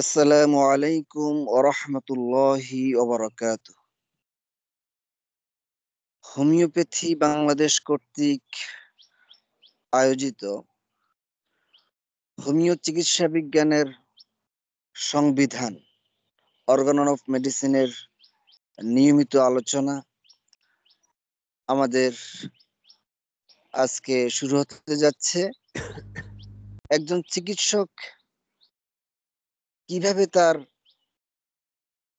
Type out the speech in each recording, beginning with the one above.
আসসালামু আলাইকুম ওরহমতুল্লাহি ওবরাকাতুহ। হোমিওপ্যাথি বাংলাদেশ কর্তৃক আয়োজিত হোমিও চিকিৎসা বিজ্ঞানের সংবিধান অর্গান অফ মেডিসিনের নিয়মিত আলোচনা আমাদের আজকে শুরু হতে যাচ্ছে। একজন চিকিৎসক কিভাবে তার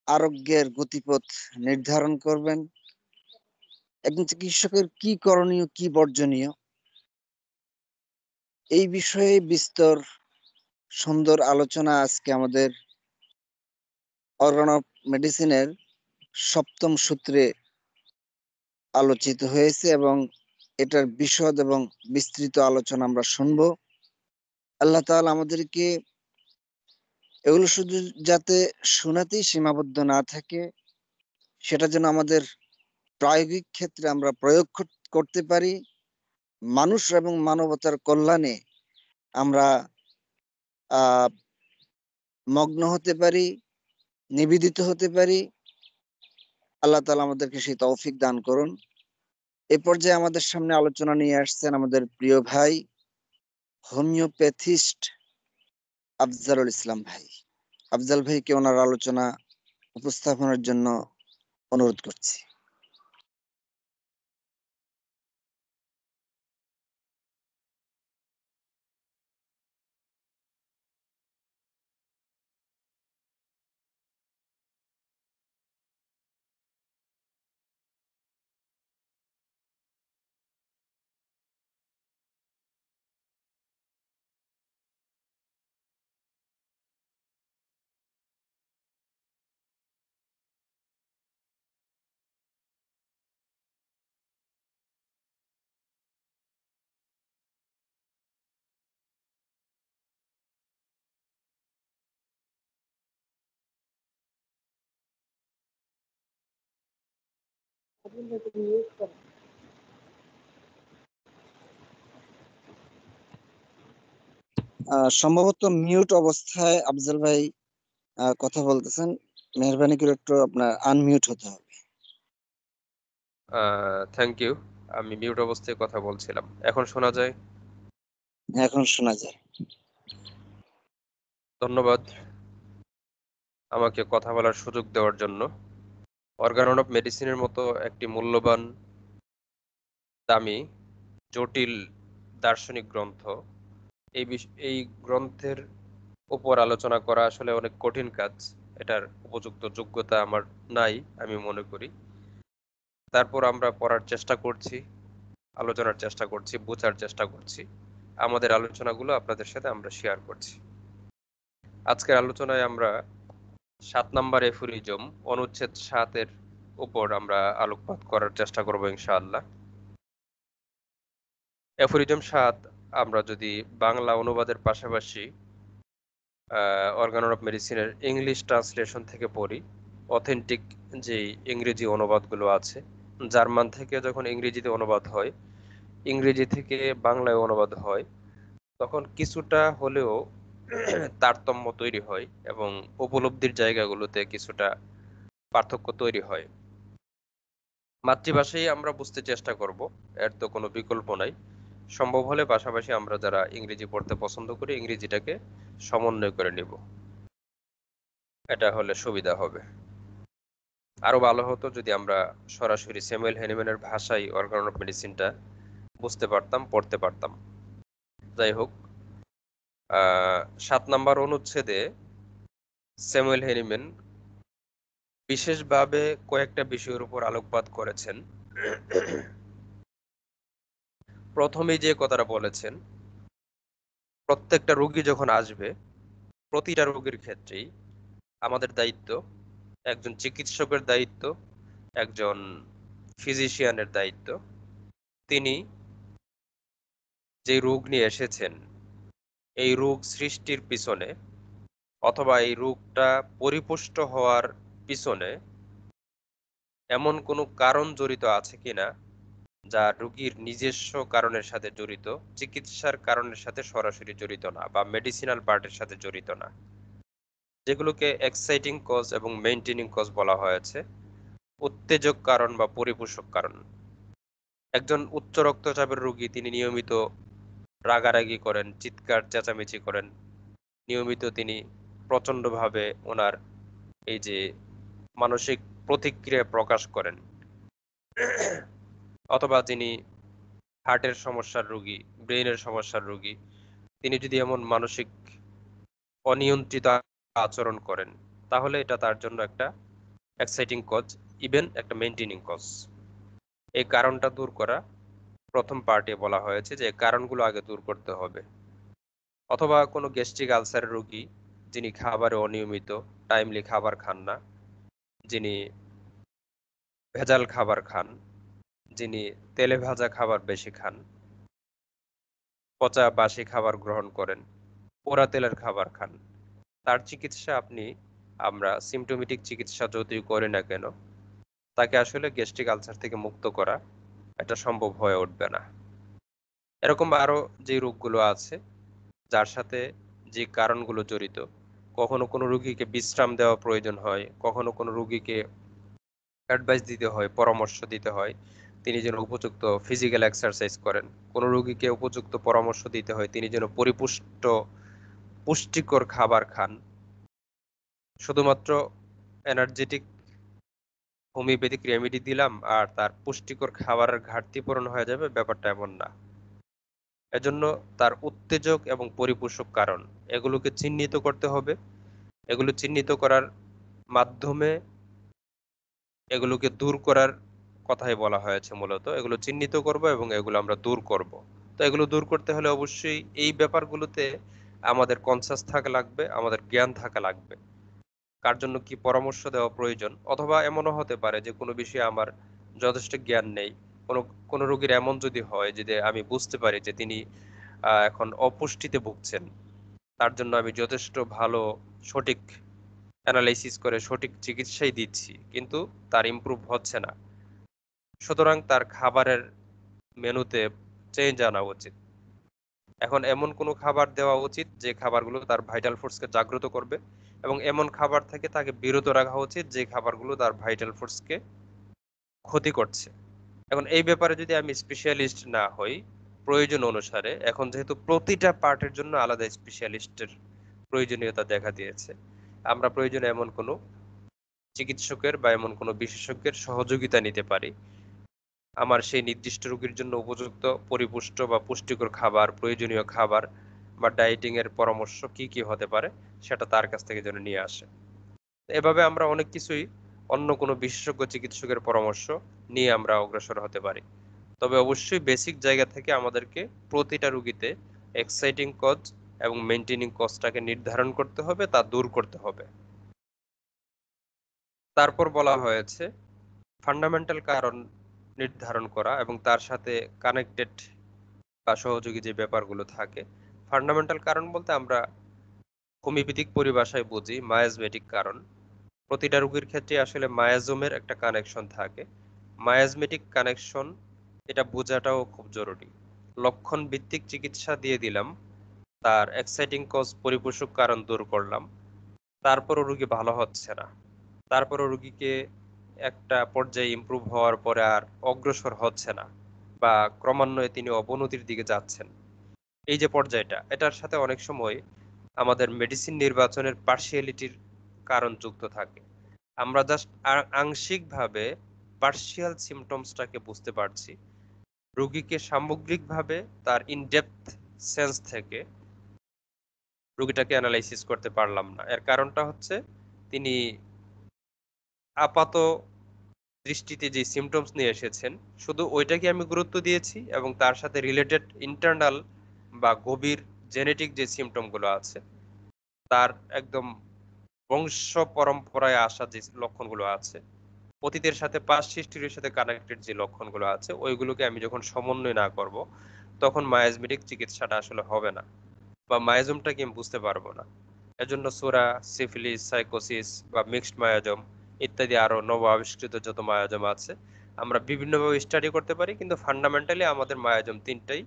আরোগ্যের গতিপথ নির্ধারণ করবেন, একজন চিকিৎসকের কি করণীয় কি বর্জনীয়, এই বিষয়ে বিস্তর সুন্দর আলোচনা আজকে আমাদের অর্গান অফ মেডিসিনের সপ্তম সূত্রে আলোচিত হয়েছে এবং এটার বিশদ এবং বিস্তৃত আলোচনা আমরা শুনবো। আল্লাহ তাআলা আমাদেরকে এগুলো শুধু যাতে শোনাতেই সীমাবদ্ধ না থাকে, সেটা যেন আমাদের প্রায়োগিক ক্ষেত্রে আমরা প্রয়োগ করতে পারি, মানুষ এবং মানবতার কল্যাণে আমরা আহ মগ্ন হতে পারি, নিবেদিত হতে পারি। আল্লাহ তাআলা আমাদেরকে সেই তৌফিক দান করুন। এ পর্যায়ে আমাদের সামনে আলোচনা নিয়ে আসছেন আমাদের প্রিয় ভাই হোমিওপ্যাথিস্ট আফজালুল ইসলাম ভাই। আফজাল ভাইকে ওনার আলোচনা উপস্থাপনের জন্য অনুরোধ করছি। সম্ভবত মিউট অবস্থায় আফজাল ভাই কথা বলতেছেন। মেহরবানি করে একটু আপনার আনমিউট হতে হবে। Thank you. আমি মিউট অবস্থায় কথা বলছিলাম। এখন শোনা যায়? এখন শোনা যায়। ধন্যবাদ আমাকে কথা বলার সুযোগ দেওয়ার জন্য। অর্গান অফ মেডিসিনের মতো একটি মূল্যবান, দামি, জটিল দার্শনিক গ্রন্থ, এই গ্রন্থের উপর আলোচনা করা আসলে অনেক কঠিন কাজ। এটার উপযুক্ত যোগ্যতা আমার নাই আমি মনে করি। তারপর আমরা পড়ার চেষ্টা করছি, আলোচনার চেষ্টা করছি, বোঝার চেষ্টা করছি। আমাদের আলোচনাগুলো আপনাদের সাথে আমরা শেয়ার করছি। আজকের আলোচনায় আমরা 7 নাম্বার এফোরিজম অনুচ্ছেদ 7 এর উপর আমরা আলোকপাত করার চেষ্টা করব ইনশাআল্লাহ। এফোরিজম 7 আমরা যদি বাংলা অনুবাদের পাশাপাশি অর্গান অফ মেডিসিনের ইংলিশ ট্রান্সলেশন থেকে পড়ি, অথেন্টিক যে ইংরেজি অনুবাদগুলো আছে, জার্মান থেকে যখন ইংরেজিতে অনুবাদ হয়, ইংরেজি থেকে বাংলায় অনুবাদ হয়, তখন কিছুটা হলেও তারতম্য তৈরি হয় এবং উপলব্ধির জায়গাগুলোতে কিছুটা পার্থক্য তৈরি হয়। মাতৃভাষায় আমরা বুঝতে চেষ্টা করব, এর তো কোনো বিকল্প নাই। সম্ভব হলে পাশাপাশি আমরা যারা ইংরেজি পড়তে পছন্দ করি, ইংরেজিটাকে সমন্বয় করে নিব। এটা হলে সুবিধা হবে। আরো ভালো হতো যদি আমরা সরাসরি স্যামুয়েল হ্যানিম্যানের ভাষায় অর্গান অফ মেডিসিনটা বুঝতে পারতাম, পড়তে পারতাম। যাই হোক, 7 নাম্বার অনুচ্ছেদে স্যামুয়েল হ্যানিম্যান বিশেষভাবে কয়েকটা বিষয়ের উপর আলোকপাত করেছেন। প্রথমেই যে কথাটা বলেছেন, প্রত্যেকটা রোগী যখন আসবে, প্রতিটা রোগীর ক্ষেত্রেই আমাদের দায়িত্ব, একজন চিকিৎসকের দায়িত্ব, একজন ফিজিশিয়ানের দায়িত্ব, তিনি যে রোগ নিয়ে এসেছেন, এই রোগ সৃষ্টির পিছনে অথবা এই রোগটা পরিপুষ্ট হওয়ার পিছনে এমন কোনো কারণ জড়িত আছে কিনা যা রোগীর নিজস্ব কারণের সাথে জড়িত, চিকিৎসার কারণের সাথে সরাসরি জড়িত না, বা মেডিসিনাল পার্টের সাথে জড়িত না। যেগুলোকে এক্সাইটিং কজ এবং মেইনটেনিং কজ বলা হয়েছে। উত্তেজক কারণ বা পরিপোষক কারণ। একজন উচ্চ রক্তচাপের রোগী তিনি নিয়মিত রাগারাগি করেন, চিৎকার চেঁচামেচি করেন, নিয়মিত তিনি প্রচন্ডভাবে ওনার এই যে মানসিক প্রতিক্রিয়া প্রকাশ করেন, অথবা যিনি হার্টের সমস্যার রোগী, ব্রেইনের সমস্যার রোগী, তিনি যদি এমন মানসিক অনিয়ন্ত্রিত আচরণ করেন, তাহলে এটা তার জন্য একটা এক্সাইটিং কজ, ইভেন একটা মেইনটেনিং কজ। এই কারণটা দূর করা প্রথম পার্টে বলা হয়েছে যে কারণগুলো আগে দূর করতে হবে। অথবা কোনো গ্যাস্ট্রিক আলসারের রোগী যিনি খাবারে অনিয়মিত, টাইমলি খাবার খান না, যিনি ভেজাল খাবার খান, যিনি তেলে ভাজা খাবার বেশি খান, পচা বাসি খাবার গ্রহণ করেন, পোড়া তেলের খাবার খান, তার চিকিৎসা আমরা সিমটোমেটিক চিকিৎসা যতই করি না কেন, তাকে আসলে গ্যাস্ট্রিক আলসার থেকে মুক্ত করা এটা সম্ভব হয়ে উঠবে না। এরকম আরো যে রোগগুলো আছে যার সাথে যে কারণগুলো জড়িত, কখনো কোনো রোগীকে বিশ্রাম দেওয়া প্রয়োজন হয়, কখনো কোনো রোগীকে অ্যাডভাইস দিতে হয়, পরামর্শ দিতে হয় তিনি যেন উপযুক্ত ফিজিক্যাল এক্সারসাইজ করেন, কোনো রোগীকে উপযুক্ত পরামর্শ দিতে হয় তিনি যেন পরিপুষ্ট পুষ্টিকর খাবার খান। শুধুমাত্র এনার্জেটিক হোমিওপ্যাথিক রেমেডি দিলাম আর তার পুষ্টিকর খাবারের ঘাটতি পূরণ হয়ে যাবে, ব্যাপারটা এমন না। এজন্য তার উত্তেজক এবং পরিপোষক কারণ এগুলোকে চিহ্নিত করতে হবে। এগুলো চিহ্নিত করার মাধ্যমে এগুলোকে দূর করার কথাই বলা হয়েছে। মূলত এগুলো চিহ্নিত করব এবং এগুলো আমরা দূর করব। তো এগুলো দূর করতে হলে অবশ্যই এই ব্যাপারগুলোতে আমাদের কনসাস থাকা লাগবে, আমাদের জ্ঞান থাকা লাগবে, কার জন্য কি পরামর্শ দেওয়া প্রয়োজন। অথবা এমনও হতে পারে যে কোনো বিষয়ে আমার যথেষ্ট জ্ঞান নেই। কোনো কোনো রোগীর এমন যদি হয় যে আমি বুঝতে পারি যে তিনি এখন অপুষ্টিতে ভুগছেন, তার জন্য আমি যথেষ্ট ভালো সঠিক অ্যানালাইসিস করে সঠিক চিকিৎসাই দিচ্ছি, কিন্তু তার ইমপ্রুভ হচ্ছে না, সুতরাং তার খাবারের মেনুতে চেঞ্জ আনা উচিত। এখন এমন কোনো খাবার দেওয়া উচিত যে খাবারগুলো তার ভাইটাল ফোর্সকে জাগ্রত করবে, এবং এমন খাবার থেকে তাকে বিরত রাখা উচিত যে খাবারগুলো তার ভাইটাল ফোর্সকে ক্ষতি করছে। এখন এই ব্যাপারে যদি আমি স্পেশালিস্ট না হই প্রয়োজন অনুসারে, এখন যেহেতু প্রতিটা পার্টের জন্য আলাদা স্পেশালিস্টের প্রয়োজনীয়তা দেখা দিয়েছে, আমরা প্রয়োজনে এমন কোনো চিকিৎসকের বা এমন কোনো বিশেষজ্ঞের সহযোগিতা নিতে পারি। আমার সেই নির্দিষ্ট রোগীর জন্য উপযুক্ত পরিপুষ্ট বা পুষ্টিকর খাবার, প্রয়োজনীয় খাবার বা ডায়েটিং এর পরামর্শ কি কি হতে পারে সেটা তার কাছ থেকে যেন নিয়ে আসে। এভাবে আমরা অনেক কিছুই অন্য কোনো বিশেষজ্ঞ চিকিৎসকের পরামর্শ নিয়ে আমরা অগ্রসর হতে পারি। তবে অবশ্যই বেসিক জায়গা থেকে আমাদেরকে প্রতিটা রোগীতে এক্সাইটিং কজ এবং মেইনটেনিং কজটাকে নির্ধারণ করতে হবে, তা দূর করতে হবে। তারপর বলা হয়েছে ফান্ডামেন্টাল কারণ নির্ধারণ করা এবং তার সাথে কানেক্টেড বা সহযোগী যে ব্যাপারগুলো থাকে। ফান্ডামেন্টাল কারণ বলতে আমরা হোমিওপ্যাথিক পরিভাষায় বুঝি মায়াজমেটিক কারণ। প্রতিটা রোগীর ক্ষেত্রে আসলে মায়াজমের একটা কানেকশন থাকে। মায়াজমেটিক কানেকশন এটা বোঝাটাও খুব জরুরি। লক্ষণ ভিত্তিক চিকিৎসা দিয়ে দিলাম, তার এক্সাইটিং কজ পরিপোষক কারণ দূর করলাম, তারপরও রোগী ভালো হচ্ছে না, তারপরও রোগীকে একটা পর্যায়ে ইমপ্রুভ হওয়ার পরে আর অগ্রসর হচ্ছে না, বা ক্রমান্বয়ে তিনি অবনতির দিকে যাচ্ছেন, এই যে পর্যায়টা, এটার সাথে অনেক সময় আমাদের মেডিসিন নির্বাচনের পার্সিয়ালিটির কারণ যুক্ত থাকে। আমরা জাস্ট আংশিকভাবে পার্সিয়াল সিমটমসটাকে বুঝতে পারছি, রোগীকে সামগ্রিকভাবে তার ইনডেপথ সেন্স থেকে রোগীটাকে অ্যানালাইসিস করতে পারলাম না। এর কারণটা হচ্ছে তিনি আপাত দৃষ্টিতে যে সিমটমস নিয়ে এসেছেন শুধু ওইটাকে আমি গুরুত্ব দিয়েছি, এবং তার সাথে রিলেটেড ইন্টারনাল বা গভীর জেনেটিক যে সিমটম গুলো আছে, তার একদম বংশ পরম্পরায় আসা যে লক্ষণগুলো আছে, অতীতের সাথে পাস্ট হিস্ট্রির সাথে কানেক্টেড যে লক্ষণগুলো আছে, ওইগুলোকে আমি যখন সমন্বয় না করব, তখন মায়াজমেটিক চিকিৎসাটা আসলে হবে না, বা মায়াজমটাকে আমি বুঝতে পারবো না। এজন্য সোরা, সিফিলিস, সাইকোসিস বা মিক্সড মায়াজম ইত্যাদি আরো নব আবিষ্কৃত যত মায়াজম আছে আমরা বিভিন্নভাবে স্টাডি করতে পারি, কিন্তু ফান্ডামেন্টালি আমাদের মায়াজম তিনটাই: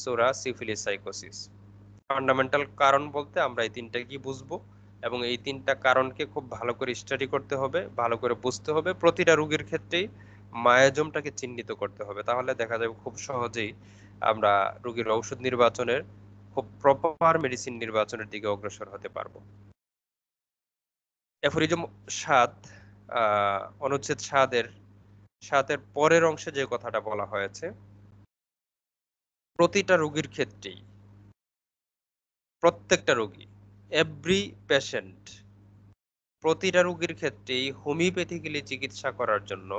সোরা, সিফিলিস, সাইকোসিস। ফান্ডামেন্টাল কারণ বলতে আমরা এই তিনটা কি বুঝবো, এবং এই ৩টা কারণকে খুব ভালো করে স্টাডি করতে হবে, ভালো করে বুঝতে হবে। প্রতিটা রোগীর ক্ষেত্রেই মায়াজমটাকে চিহ্নিত করতে হবে। তাহলে দেখা যাবে খুব সহজেই আমরা রোগীর ঔষধ নির্বাচনের খুব প্রপার মেডিসিন নির্বাচনের দিকে অগ্রসর হতে পারবো। অ্যাফোরিজম ৭ অনুচ্ছেদ ৭ এর পরের অংশে যে কথাটা বলা হয়েছে, প্রতিটা রোগীর ক্ষেত্রেই, প্রত্যেকটা রোগী, এভরি পেশেন্ট, প্রতিটা রোগীর ক্ষেত্রেই হোমিওপ্যাথিক্যালি চিকিৎসা করার জন্য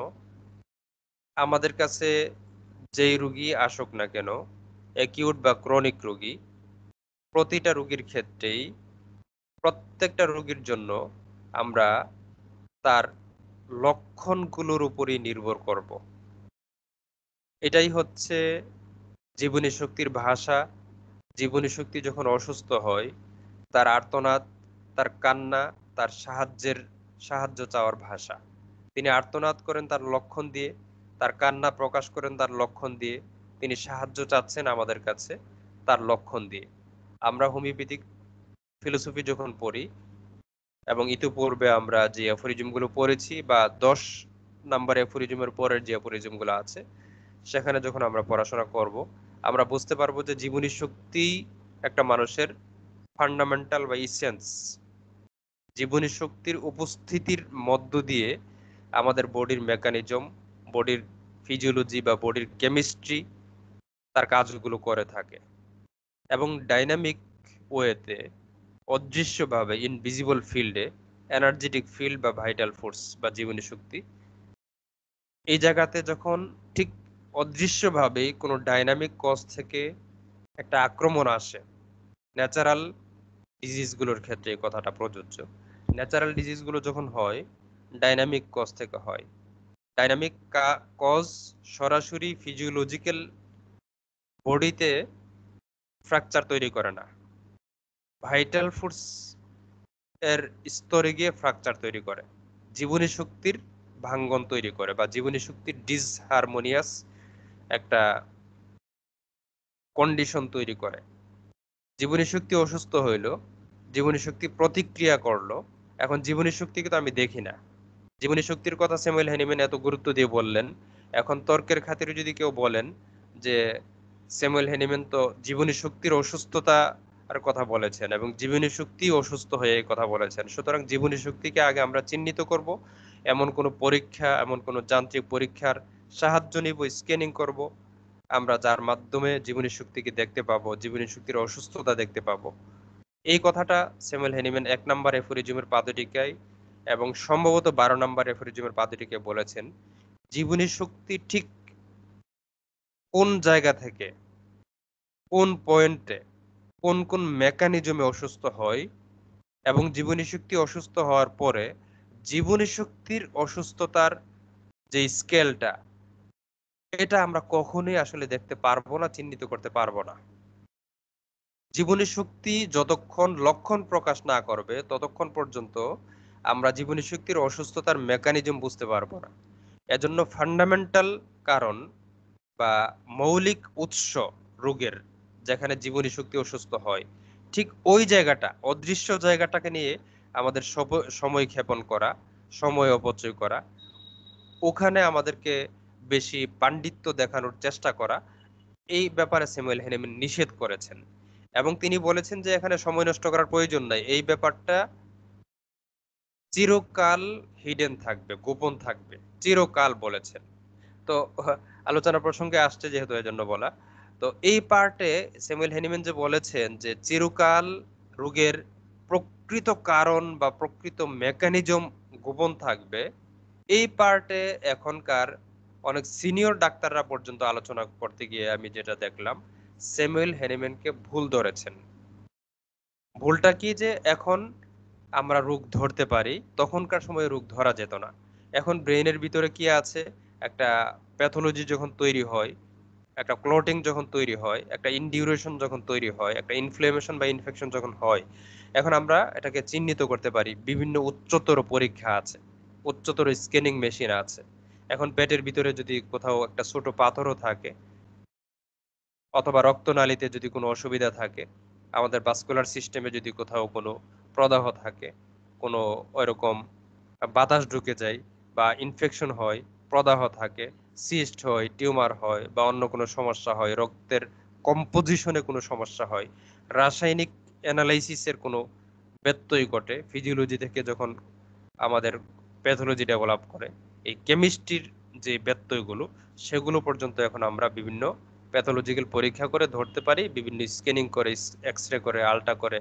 আমাদের কাছে যেই রোগী আসুক না কেন, অ্যাকিউট বা ক্রনিক রোগী, প্রতিটা রোগীর ক্ষেত্রেই প্রত্যেকটা রোগীর জন্য আমরা তার লক্ষণগুলোর উপরই নির্ভর করব। এটাই হচ্ছে জীবনী শক্তির ভাষা। জীবনী শক্তি যখন অসুস্থ হয়, তার আর্তনাদ, তার কান্না, তার সাহায্য চাওয়ার ভাষা। তিনি আর্তনাদ করেন তার লক্ষণ দিয়ে, তার কান্না প্রকাশ করেন তার লক্ষণ দিয়ে, তিনি সাহায্য চাচ্ছেন আমাদের কাছে তার লক্ষণ দিয়ে। আমরা হোমিওপ্যাথিক ফিলোসফি যখন পড়ি, এবং ইতিপূর্বে আমরা যে অ্যাফোরিজমগুলো পড়েছি বা 10 নাম্বার অ্যাফোরিজমের পরের যে অ্যাফোরিজমগুলো আছে, সেখানে যখন আমরা পড়াশোনা করব, আমরা বুঝতে পারবো যে জীবনী শক্তি একটা মানুষের ফান্ডামেন্টাল বা ইসেন্স। জীবনী শক্তির উপস্থিতির মধ্য দিয়ে আমাদের বডির মেকানিজম, বডির ফিজিওলজি বা বডির কেমিস্ট্রি তার কাজগুলো করে থাকে, এবং ডাইনামিক ওয়েতে, অদৃশ্যভাবে, ইনভিজিবল ফিল্ডে, এনার্জেটিক ফিল্ড বা ভাইটাল ফোর্স বা জীবনী শক্তি, এই জায়গাতে যখন ঠিক অদৃশ্যভাবে কোনো ডাইনামিক কজ থেকে একটা আক্রমণ আসে, ন্যাচারাল ডিজিজগুলোর ক্ষেত্রে এই কথাটা প্রযোজ্য। ন্যাচারাল ডিজিজগুলো যখন হয়, ডাইনামিক কজ থেকে হয়। ডাইনামিক কজ সরাসরি ফিজিওলজিক্যাল বডিতে ফ্র্যাকচার তৈরি করে না, ভাইটাল ফোর্স এর স্তরে গিয়ে ফ্র্যাকচার তৈরি করে, জীবনী শক্তির ভাঙ্গন তৈরি করে, বা জীবনী শক্তির ডিসহারমোনিয়াস একটা কন্ডিশন তৈরি করে। জীবনী শক্তি অসুস্থ হইল, জীবনী শক্তি প্রতিক্রিয়া করলো। এখন জীবনী শক্তিকে তো আমি দেখি না। জীবনী শক্তির কথা স্যামুয়েল হ্যানিম্যান এত গুরুত্ব দিয়ে বললেন। এখন তর্কের খাতিরে যদি কেউ বলেন যে স্যামুয়েল হ্যানিম্যান তো জীবনী শক্তির অসুস্থতা আর কথা বলেছেন, এবং জীবনী শক্তি অসুস্থ হয়ে এই কথা বলেছেন, সুতরাং জীবনী শক্তিকে আগে আমরা চিহ্নিত করব, এমন কোনো পরীক্ষা, এমন কোনো যান্ত্রিক পরীক্ষার সাহায্য নিব, স্ক্যানিং করব আমরা, যার মাধ্যমে জীবনী শক্তিকে দেখতে পাবো, জীবনী শক্তির অসুস্থতা দেখতে পাবো। এই কথাটা স্যামুয়েল হ্যানিম্যান 1 নাম্বার অ্যাফোরিজমের পাদটীকায় এবং সম্ভবত 12 নাম্বার অ্যাফোরিজমের পাদটীকায় বলেছেন। জীবনী শক্তি ঠিক কোন জায়গা থেকে, কোন পয়েন্টে, কোন কোন মেকানিজমে অসুস্থ হয়, এবং জীবনী শক্তি অসুস্থ হওয়ার পরে জীবনী শক্তির অসুস্থতার যে স্কেলটা, এটা আমরা কখনোই আসলে দেখতে পারবো না, চিহ্নিত করতে পারবো না। জীবনী শক্তি যতক্ষণ লক্ষণ প্রকাশ না করবে, ততক্ষণ পর্যন্ত আমরা জীবনী শক্তির অসুস্থতার মেকানিজম বুঝতে পারবো না। এজন্য ফান্ডামেন্টাল কারণ বা মৌলিক উৎস রোগের, যেখানে জীবনী শক্তি অসুস্থ হয়, ঠিক ওই জায়গাটা, অদৃশ্য জায়গাটাকে নিয়ে আমাদের সময় ক্ষেপণ করা, সময় অপচয় করা, ওখানে আমাদেরকে বেশি পাণ্ডিত্য দেখানোর চেষ্টা করা, এই ব্যাপারে স্যামুয়েল হ্যানিম্যান নিষেধ করেছেন। এবং তিনি বলেছেন যে এখানে সময় নষ্ট করার প্রয়োজন নাই, এই ব্যাপারটা চিরকাল হিডেন থাকবে, গোপন থাকবে, চিরকাল বলেছেন। তো আলোচনা প্রসঙ্গে আসছে যেহেতু, এজন্য বলা। তো এই পার্টে স্যামুয়েল হ্যানিম্যান যে বলেছেন যে চিরকাল রোগের প্রকৃত কারণ বা প্রকৃত মেকানিজম গোপন থাকবে, এই পার্টে এখনকার অনেক সিনিয়র ডাক্তাররা পর্যন্ত আলোচনা করতে গিয়ে আমি যেটা দেখলাম, স্যামুয়েল হ্যানিম্যানকে ভুল ধরেছেন। ভুলটা কি, যে এখন আমরা রোগ ধরতে পারি, তখনকার সময়ে রোগ ধরা যেত না। এখন ব্রেইনের ভিতরে কি আছে, একটা প্যাথোলজি যখন তৈরি হয়, একটা ক্লটিং যখন তৈরি হয়, একটা ইনডিউরেশন যখন তৈরি হয়, একটা ইনফ্লেমেশন বা ইনফেকশন যখন হয়, এখন আমরা এটাকে চিহ্নিত করতে পারি। বিভিন্ন উচ্চতর পরীক্ষা আছে, উচ্চতর স্ক্যানিং মেশিন আছে। এখন পেটের ভিতরে যদি কোথাও একটা ছোট পাথরও থাকে, অথবা রক্তনালীতে যদি কোনো অসুবিধা থাকে, আমাদের ভাস্কুলার সিস্টেমে যদি কোথাও কোনো প্রদাহ থাকে, কোনো ওইরকম বাতাস ঢুকে যায় বা ইনফেকশন হয়, প্রদাহ থাকে, সিস্ট হয়, টিউমার হয় বা অন্য কোনো সমস্যা হয়, রক্তের কম্পোজিশনে কোনো সমস্যা হয়, রাসায়নিক অ্যানালাইসিসের কোনো ব্যত্যয় ঘটে, ফিজিওলজি থেকে যখন আমাদের প্যাথোলজি ডেভেলপ করে, এই কেমিস্ট্রির যে ব্যত্যয়গুলো সেগুলো পর্যন্ত এখন আমরা বিভিন্ন প্যাথোলজিক্যাল পরীক্ষা করে ধরতে পারি, বিভিন্ন স্ক্যানিং করে, এক্স রে করে, আলট্রা করে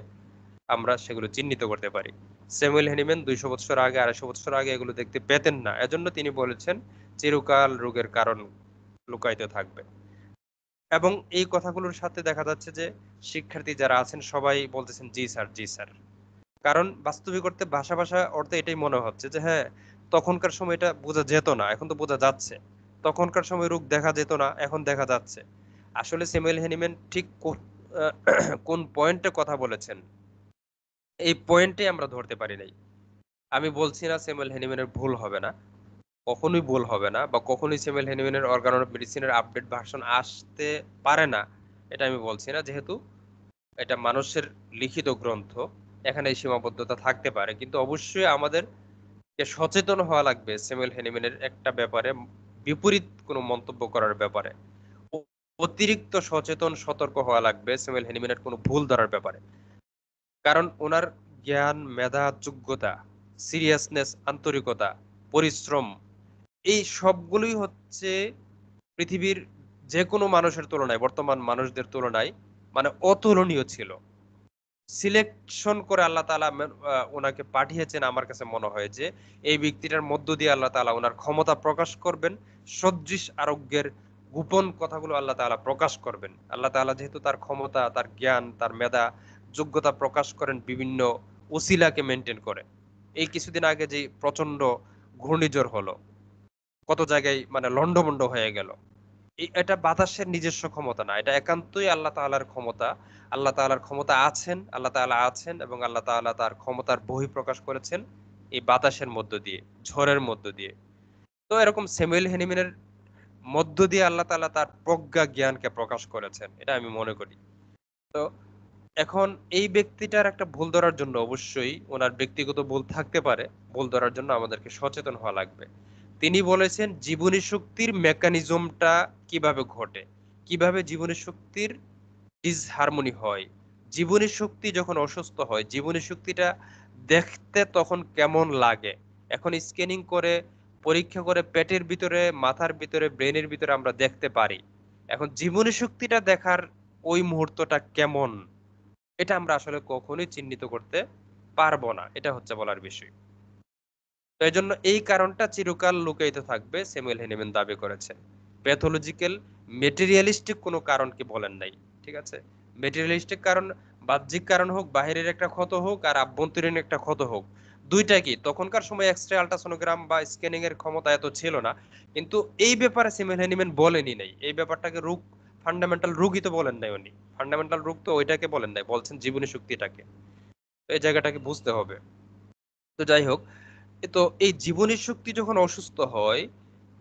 আমরা সেগুলো চিহ্নিত করতে পারি। স্যামুয়েল হ্যানিম্যান 200 বছর আগে, 250 বছর আগে এগুলো দেখতে পেতেন না, এজন্য তিনি বলেছেন চিরকাল রোগের কারণ লুকায়িত থাকবে। এবং এই কথাগুলোর সাথে দেখা যাচ্ছে যে শিক্ষার্থী যারা আছেন সবাই বলতেছেন জি স্যার, জি স্যার। কারণ বাস্তবিক অর্থে ভাষা ভাষা অর্থে এটাই মনে হচ্ছে যে হ্যাঁ, তখনকার সময় এটা বোঝা যেত না, এখন তো বোঝা যাচ্ছে। তখনকার সময় রোগ দেখা যেত না, এখন দেখা যাচ্ছে। আসলে স্যামুয়েল হ্যানিম্যান ঠিক কোন পয়েন্টে কথা বলেছেন, এই পয়েন্টে আমরা ধরতে পারি নাই। আমি বলছি না স্যামুয়েল হ্যানিম্যানের ভুল হবে না, কখনোই ভুল হবে না, বা কখনোই স্যামুয়েল হ্যানিম্যানের অর্গান অফ মেডিসিনের আপডেট ভার্সন আসতে পারে না, এটা আমি বলছি না। যেহেতু এটা মানুষের লিখিত গ্রন্থ, এখানে এই সীমাবদ্ধতা থাকতে পারে, কিন্তু অবশ্যই আমাদেরকে সচেতন হওয়া লাগবে স্যামুয়েল হ্যানিম্যানের একটা ব্যাপারে, বিপরীত কোনো মন্তব্য করার ব্যাপারে অতিরিক্ত সচেতন সতর্ক হওয়া লাগবে স্যামুয়েল হ্যানিম্যানের কোনো ভুল ধরার ব্যাপারে। কারণ ওনার জ্ঞান, মেধা, যোগ্যতা, সিরিয়াসনেস, আন্তরিকতা, পরিশ্রম, এই সবগুলোই হচ্ছে পৃথিবীর যে কোনো মানুষের তুলনায়, বর্তমান মানুষদের তুলনায় মানে অতুলনীয় ছিল। সিলেকশন করে আল্লাহ তাআলা ওনাকে পাঠিয়েছেন। আমার কাছে মনে হয় যে এই ব্যক্তিটার মধ্য দিয়ে আল্লাহ তাআলা ওনার ক্ষমতা প্রকাশ করবেন, সদৃশ আরোগ্যের গোপন কথাগুলো আল্লাহ তাআলা প্রকাশ করবেন। আল্লাহ তাআলা যেহেতু তার ক্ষমতা, তার জ্ঞান, তার মেধা, যোগ্যতা প্রকাশ করেন বিভিন্ন ওসিলাকে মেনটেন করে। এই কিছুদিন আগে যে প্রচন্ড ঘূর্ণিঝড় হলো, কত জায়গায় মানে লন্ডভন্ড হয়ে গেল, এটা বাতাসের নিজস্ব ক্ষমতা না, এটা একান্তই আল্লাহ তাআলার ক্ষমতা। আল্লাহ তাআলার ক্ষমতা আছেন, আল্লাহ তাআলা আছেন, এবং আল্লাহ তাআলা তার ক্ষমতার বহিঃপ্রকাশ করেছেন এই বাতাসের মধ্য দিয়ে, ঝড়ের মধ্য দিয়ে। তো এরকম স্যামুয়েল হ্যানিম্যানের মধ্য দিয়ে আল্লাহ তাআলা তার প্রজ্ঞা জ্ঞানকে প্রকাশ করেছেন, এটা আমি মনে করি। তো এখন এই ব্যক্তিটার একটা ভুল ধরার জন্য অবশ্যই ওনার ব্যক্তিগত ভুল থাকতে পারে, ভুল ধরার জন্য আমাদেরকে সচেতন হওয়া লাগবে। তিনি বলেছেন জীবনী শক্তির মেকানিজমটা কিভাবে ঘটে, কিভাবে জীবনী শক্তির ডিসহারমোনি হয়, জীবনী শক্তি যখন অসুস্থ হয় জীবনী শক্তিটা দেখতে তখন কেমন লাগে। এখন স্ক্যানিং করে, পরীক্ষা করে পেটের ভিতরে, মাথার ভিতরে, ব্রেনের ভিতরে আমরা দেখতে পারি। এখন জীবনী শক্তিটা দেখার ওই মুহূর্তটা কেমন, এটা আমরা আসলে কখনোই চিহ্নিত করতে পারবো না, এটা হচ্ছে বলার বিষয়। তো এই জন্য এই কারণটা চিরকাল লুকায়িত থাকবে, স্যামুয়েল হ্যানিম্যান দাবি করেছেন। প্যাথোলজিক্যাল মেটেরিয়ালিস্টিক কোনো কারণকে বলেন নাই, ঠিক আছে? মেটেরিয়ালিস্টিক কারণ বাহ্যিক কারণ হোক, বাহিরের একটা ক্ষত হোক আর আভ্যন্তরীণ একটা ক্ষত হোক, দুইটা কি তখনকার সময় এক্স-রে, আল্ট্রাসোনোগ্রাম বা স্ক্যানিং এর ক্ষমতা এত ছিল না, কিন্তু এই ব্যাপারে স্যামুয়েল হ্যানিম্যান বলেনই নাই। এই ব্যাপারটাকে রোগ, ফান্ডামেন্টাল রোগই তো বলেন নাই উনি, ফান্ডামেন্টাল রোগ তো ওইটাকে বলেন নাই, বলছেন জীবনী শক্তিটাকে। তো এই জায়গাটাকে বুঝতে হবে। তো যাই হোক, তো এই জীবনী শক্তি যখন অসুস্থ হয়,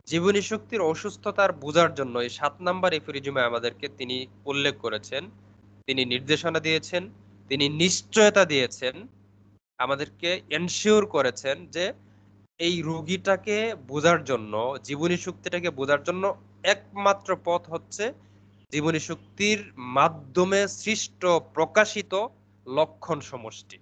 জীবনী শক্তির অসুস্থতার বোঝার জন্য এই 7 নাম্বার এফোরিজমে আমাদেরকে তিনি উল্লেখ করেছেন, তিনি নির্দেশনা দিয়েছেন, তিনি নিশ্চয়তা দিয়েছেন, আমাদেরকে এনশিওর করেছেন যে এই রোগীটাকে বোঝার জন্য, জীবনী শক্তিটাকে বোঝার জন্য একমাত্র পথ হচ্ছে জীবনী শক্তির মাধ্যমে সৃষ্ট প্রকাশিত লক্ষণ সমষ্টি।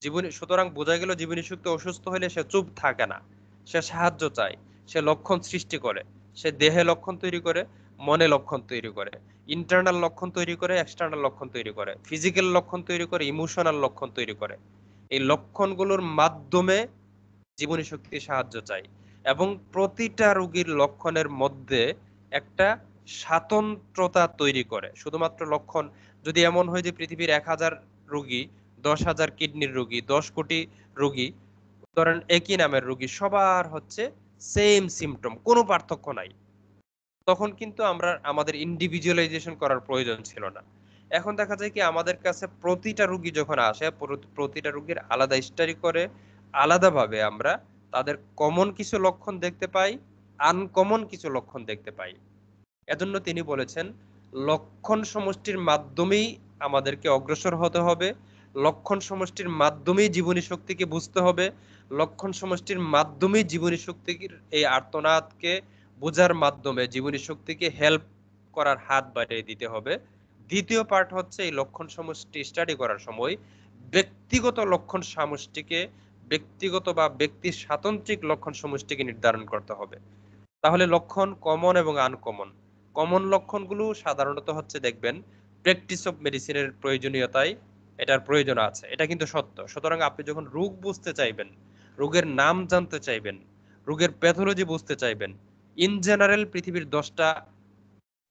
জীবনী, সুতরাং বোঝা গেল জীবনী শক্তি অসুস্থ হলে সে চুপ থাকে না, সে সাহায্য চায়, সে লক্ষণ সৃষ্টি করে, সে দেহে লক্ষণ তৈরি করে, মনে লক্ষণ তৈরি করে, ইন্টারনাল লক্ষণ তৈরি করে, এক্সটার্নাল লক্ষণ তৈরি করে, ফিজিক্যাল লক্ষণ তৈরি করে, ইমোশনাল লক্ষণ তৈরি করে। এই লক্ষণগুলোর মাধ্যমে জীবনী শক্তি সাহায্য চাই, এবং প্রতিটা রোগীর লক্ষণের মধ্যে একটা স্বাতন্ত্রতা তৈরি করে। শুধুমাত্র লক্ষণ যদি এমন হয় যে পৃথিবীর 1000 রোগী, 10,000 কিডনির রোগী, 10 কোটি রোগী, ধরেন একই নামের রোগী, সবার হচ্ছে সেম সিমটম, কোনো পার্থক্য নাই, তখন কিন্তু আমরা আমাদের ইন্ডিভিজুয়ালাইজেশন করার প্রয়োজন ছিল না। এখন দেখা যায় কি আমাদের কাছে প্রতিটা রোগী যখন আসে, প্রতিটা রোগীর আলাদা স্টাডি করে, আলাদাভাবে আমরা তাদের কমন কিছু লক্ষণ দেখতে পাই, আনকমন কিছু লক্ষণ দেখতে পাই। এজন্য তিনি বলেছেন লক্ষণ সমষ্টির মাধ্যমেই আমাদেরকে অগ্রসর হতে হবে, লক্ষণ সমষ্টির মাধ্যমেই জীবনী শক্তিকে বুঝতে হবে, লক্ষণ সমষ্টির মাধ্যমেই জীবনী শক্তির এই আর্তনাদকে বোঝার মাধ্যমে জীবনী শক্তিকে হেল্প করার হাত বাড়িয়ে দিতে হবে। দ্বিতীয় পার্ট হচ্ছে এই লক্ষণ সমষ্টি স্টাডি করার সময় ব্যক্তিগত লক্ষণ সমষ্টিকে, ব্যক্তিগত বা ব্যক্তির স্বাতন্ত্রিক লক্ষণ সমষ্টিকে নির্ধারণ করতে হবে। তাহলে লক্ষণ কমন এবং আনকমন। কমন লক্ষণগুলো সাধারণত হচ্ছে দেখবেন প্র্যাকটিস অফ মেডিসিনের প্রয়োজনীয়তায় এটার প্রয়োজন আছে, এটা কিন্তু সত্য। সুতরাং আপনি যখন রোগ বুঝতে চাইবেন, রোগের নাম জানতে চাইবেন, রোগের প্যাথোলজি বুঝতে চাইবেন, ইন জেনারেল পৃথিবীর 10টা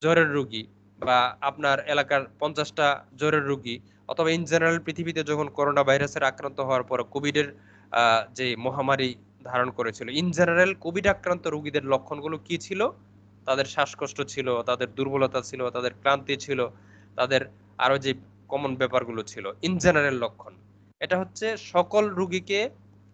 জ্বরের রোগী বা আপনার এলাকার 50টা জ্বরের রোগী, অথবা ইন জেনারেল পৃথিবীতে যখন করোনা ভাইরাসের আক্রান্ত হওয়ার পর কোভিডের যে মহামারী ধারণ করেছিল, ইন জেনারেল কোভিড আক্রান্ত রোগীদের লক্ষণগুলো কি ছিল? তাদের শ্বাসকষ্ট ছিল, তাদের দুর্বলতা ছিল, তাদের ক্লান্তি ছিল, তাদের আরো যে কমন ব্যাপারগুলো ছিল, ইন জেনারেল লক্ষণ। এটা হচ্ছে সকল রোগীকে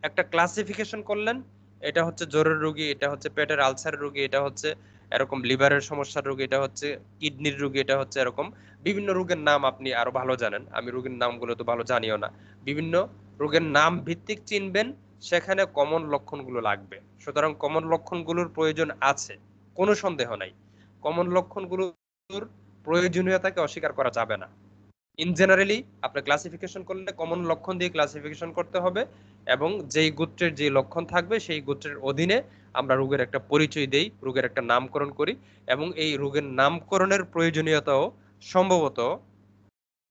একটা ক্লাসিফিকেশন করলেন, এটা হচ্ছে জ্বরের রোগী, এটা হচ্ছে পেটের আলসারের রোগী, এটা হচ্ছে এরকম লিভারের সমস্যার রোগী, এটা হচ্ছে কিডনির রোগী, এটা হচ্ছে এরকম বিভিন্ন রোগের নাম আপনি আরো ভালো জানেন, আমি রোগের নামগুলো তো ভালো জানিও না। বিভিন্ন রোগের নাম ভিত্তিক চিনবেন, সেখানে কমন লক্ষণগুলো লাগবে। সুতরাং কমন লক্ষণগুলোর প্রয়োজন আছে, কোনো সন্দেহ নাই। কমন লক্ষণগুলোর প্রয়োজনীয়তাকে অস্বীকার করা যাবে না। ইন জেনারেলি আপনি ক্লাসিফিকেশন করলে কমন লক্ষণ দিয়ে ক্লাসিফিকেশন করতে হবে, এবং যেই গোত্রের যে লক্ষণ থাকবে সেই গোত্রের অধীনে আমরা রোগের একটা পরিচয় দেই, রোগের একটা নামকরণ করি, এবং এই রোগের নামকরণের প্রয়োজনীয়তাও সম্ভবত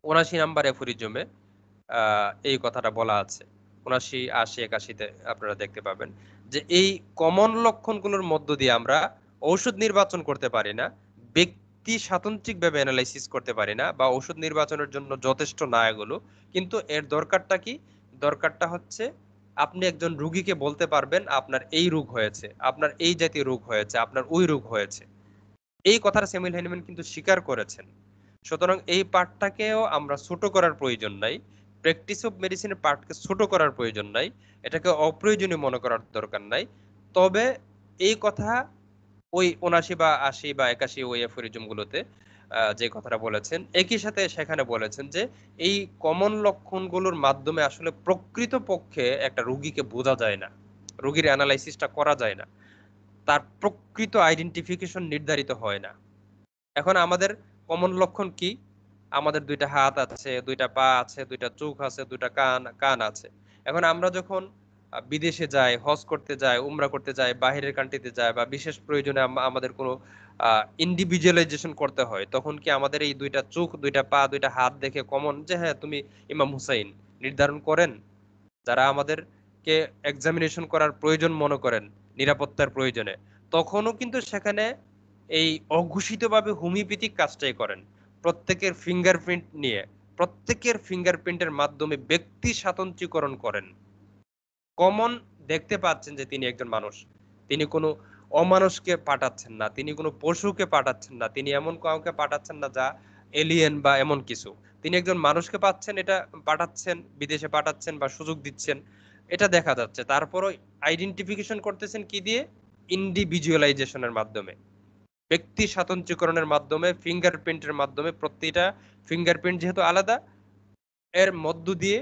৭৯ নাম্বার অ্যাফোরিজমে এই কথাটা বলা আছে। ৭৯, ৮০, ৮১-তে আপনারা দেখতে পাবেন যে এই কমন লক্ষণগুলোর মধ্য দিয়ে আমরা ঔষধ নির্বাচন করতে পারি না, ব্যক্তি স্বাতন্ত্রিকভাবে অ্যানালাইসিস করতে পারি না, বা ঔষধ নির্বাচনের জন্য যথেষ্ট না এগুলো। কিন্তু এর দরকারটা কি? দরকারটা হচ্ছে আপনি একজন রুগীকে বলতে পারবেন আপনার এই রোগ হয়েছে, আপনার এই জাতীয় রোগ হয়েছে, আপনার ওই রোগ হয়েছে। এই কথাটা স্যামুয়েল হ্যানিম্যান কিন্তু স্বীকার করেছেন। সুতরাং এই পার্টটাকেও আমরা ছোট করার প্রয়োজন নাই, প্র্যাকটিস অফ মেডিসিনের পার্টকে ছোট করার প্রয়োজন নাই, এটাকে অপ্রয়োজনীয় মনে করার দরকার নাই। তবে এই কথা ওই ৭৯ বা ৮০ বা ৮১ ওই অ্যাফোরিজম গুলোতে যে কথাটা বলেছেন, একই সাথে সেখানে বলেছেন যে এই কমন লক্ষণগুলোর মাধ্যমে আসলে প্রকৃত পক্ষে একটা রোগীকে বোঝা যায় না, রোগীর অ্যানালাইসিসটা করা যায় না, তার প্রকৃত আইডেন্টিফিকেশন নির্ধারিত হয় না। এখন আমাদের কমন লক্ষণ কি? আমাদের 2টা হাত আছে, 2টা পা আছে, 2টা চোখ আছে, 2টা কান আছে। এখন আমরা যখন বিদেশে যাই, হজ করতে যাই, উমরা করতে যাই, বাহিরের কান্ট্রিতে যাই, বা বিশেষ প্রয়োজনে আমাদের কোনো ইন্ডিভিজুয়ালাইজেশন করতে হয়, তখন কি আমাদের এই 2টা চোখ, 2টা পা, 2টা হাত দেখে কমন যে হ্যাঁ তুমি ইমাম হুসাইন নির্ধারণ করেন? যারা আমাদেরকে এক্সামিনেশন করার প্রয়োজন মনে করেন নিরাপত্তার প্রয়োজনে, তখনও কিন্তু সেখানে এই অঘোষিতভাবে হোমিওপ্যাথিক কাজটাই করেন। প্রত্যেকের ফিঙ্গারপ্রিন্ট নিয়ে, প্রত্যেকের ফিঙ্গারপ্রিন্টের মাধ্যমে ব্যক্তি স্বাতন্ত্র্যীকরণ করেন। কমন দেখতে পাচ্ছেন যে তিনি একজন মানুষ, তিনি কোনো অমানুষকে পাঠাচ্ছেন না, তিনি কোনো পশুকে পাঠাচ্ছেন না, তিনি এমন কাউকে পাঠাচ্ছেন না যা এলিয়েন বা এমন কিছু। তিনি একজন মানুষকে পাঠাচ্ছেন, বিদেশে পাঠাচ্ছেন বা সুযোগ দিচ্ছেন, এটা দেখা যাচ্ছে। তারপরও আইডেন্টিফিকেশন করতেছেন কি দিয়ে? ইন্ডিভিজুয়ালাইজেশনের মাধ্যমে, ব্যক্তি স্বাতন্ত্র্যীকরণের মাধ্যমে, ফিঙ্গারপ্রিন্টের মাধ্যমে। প্রতিটা ফিঙ্গারপ্রিন্ট যেহেতু আলাদা, এর মধ্য দিয়ে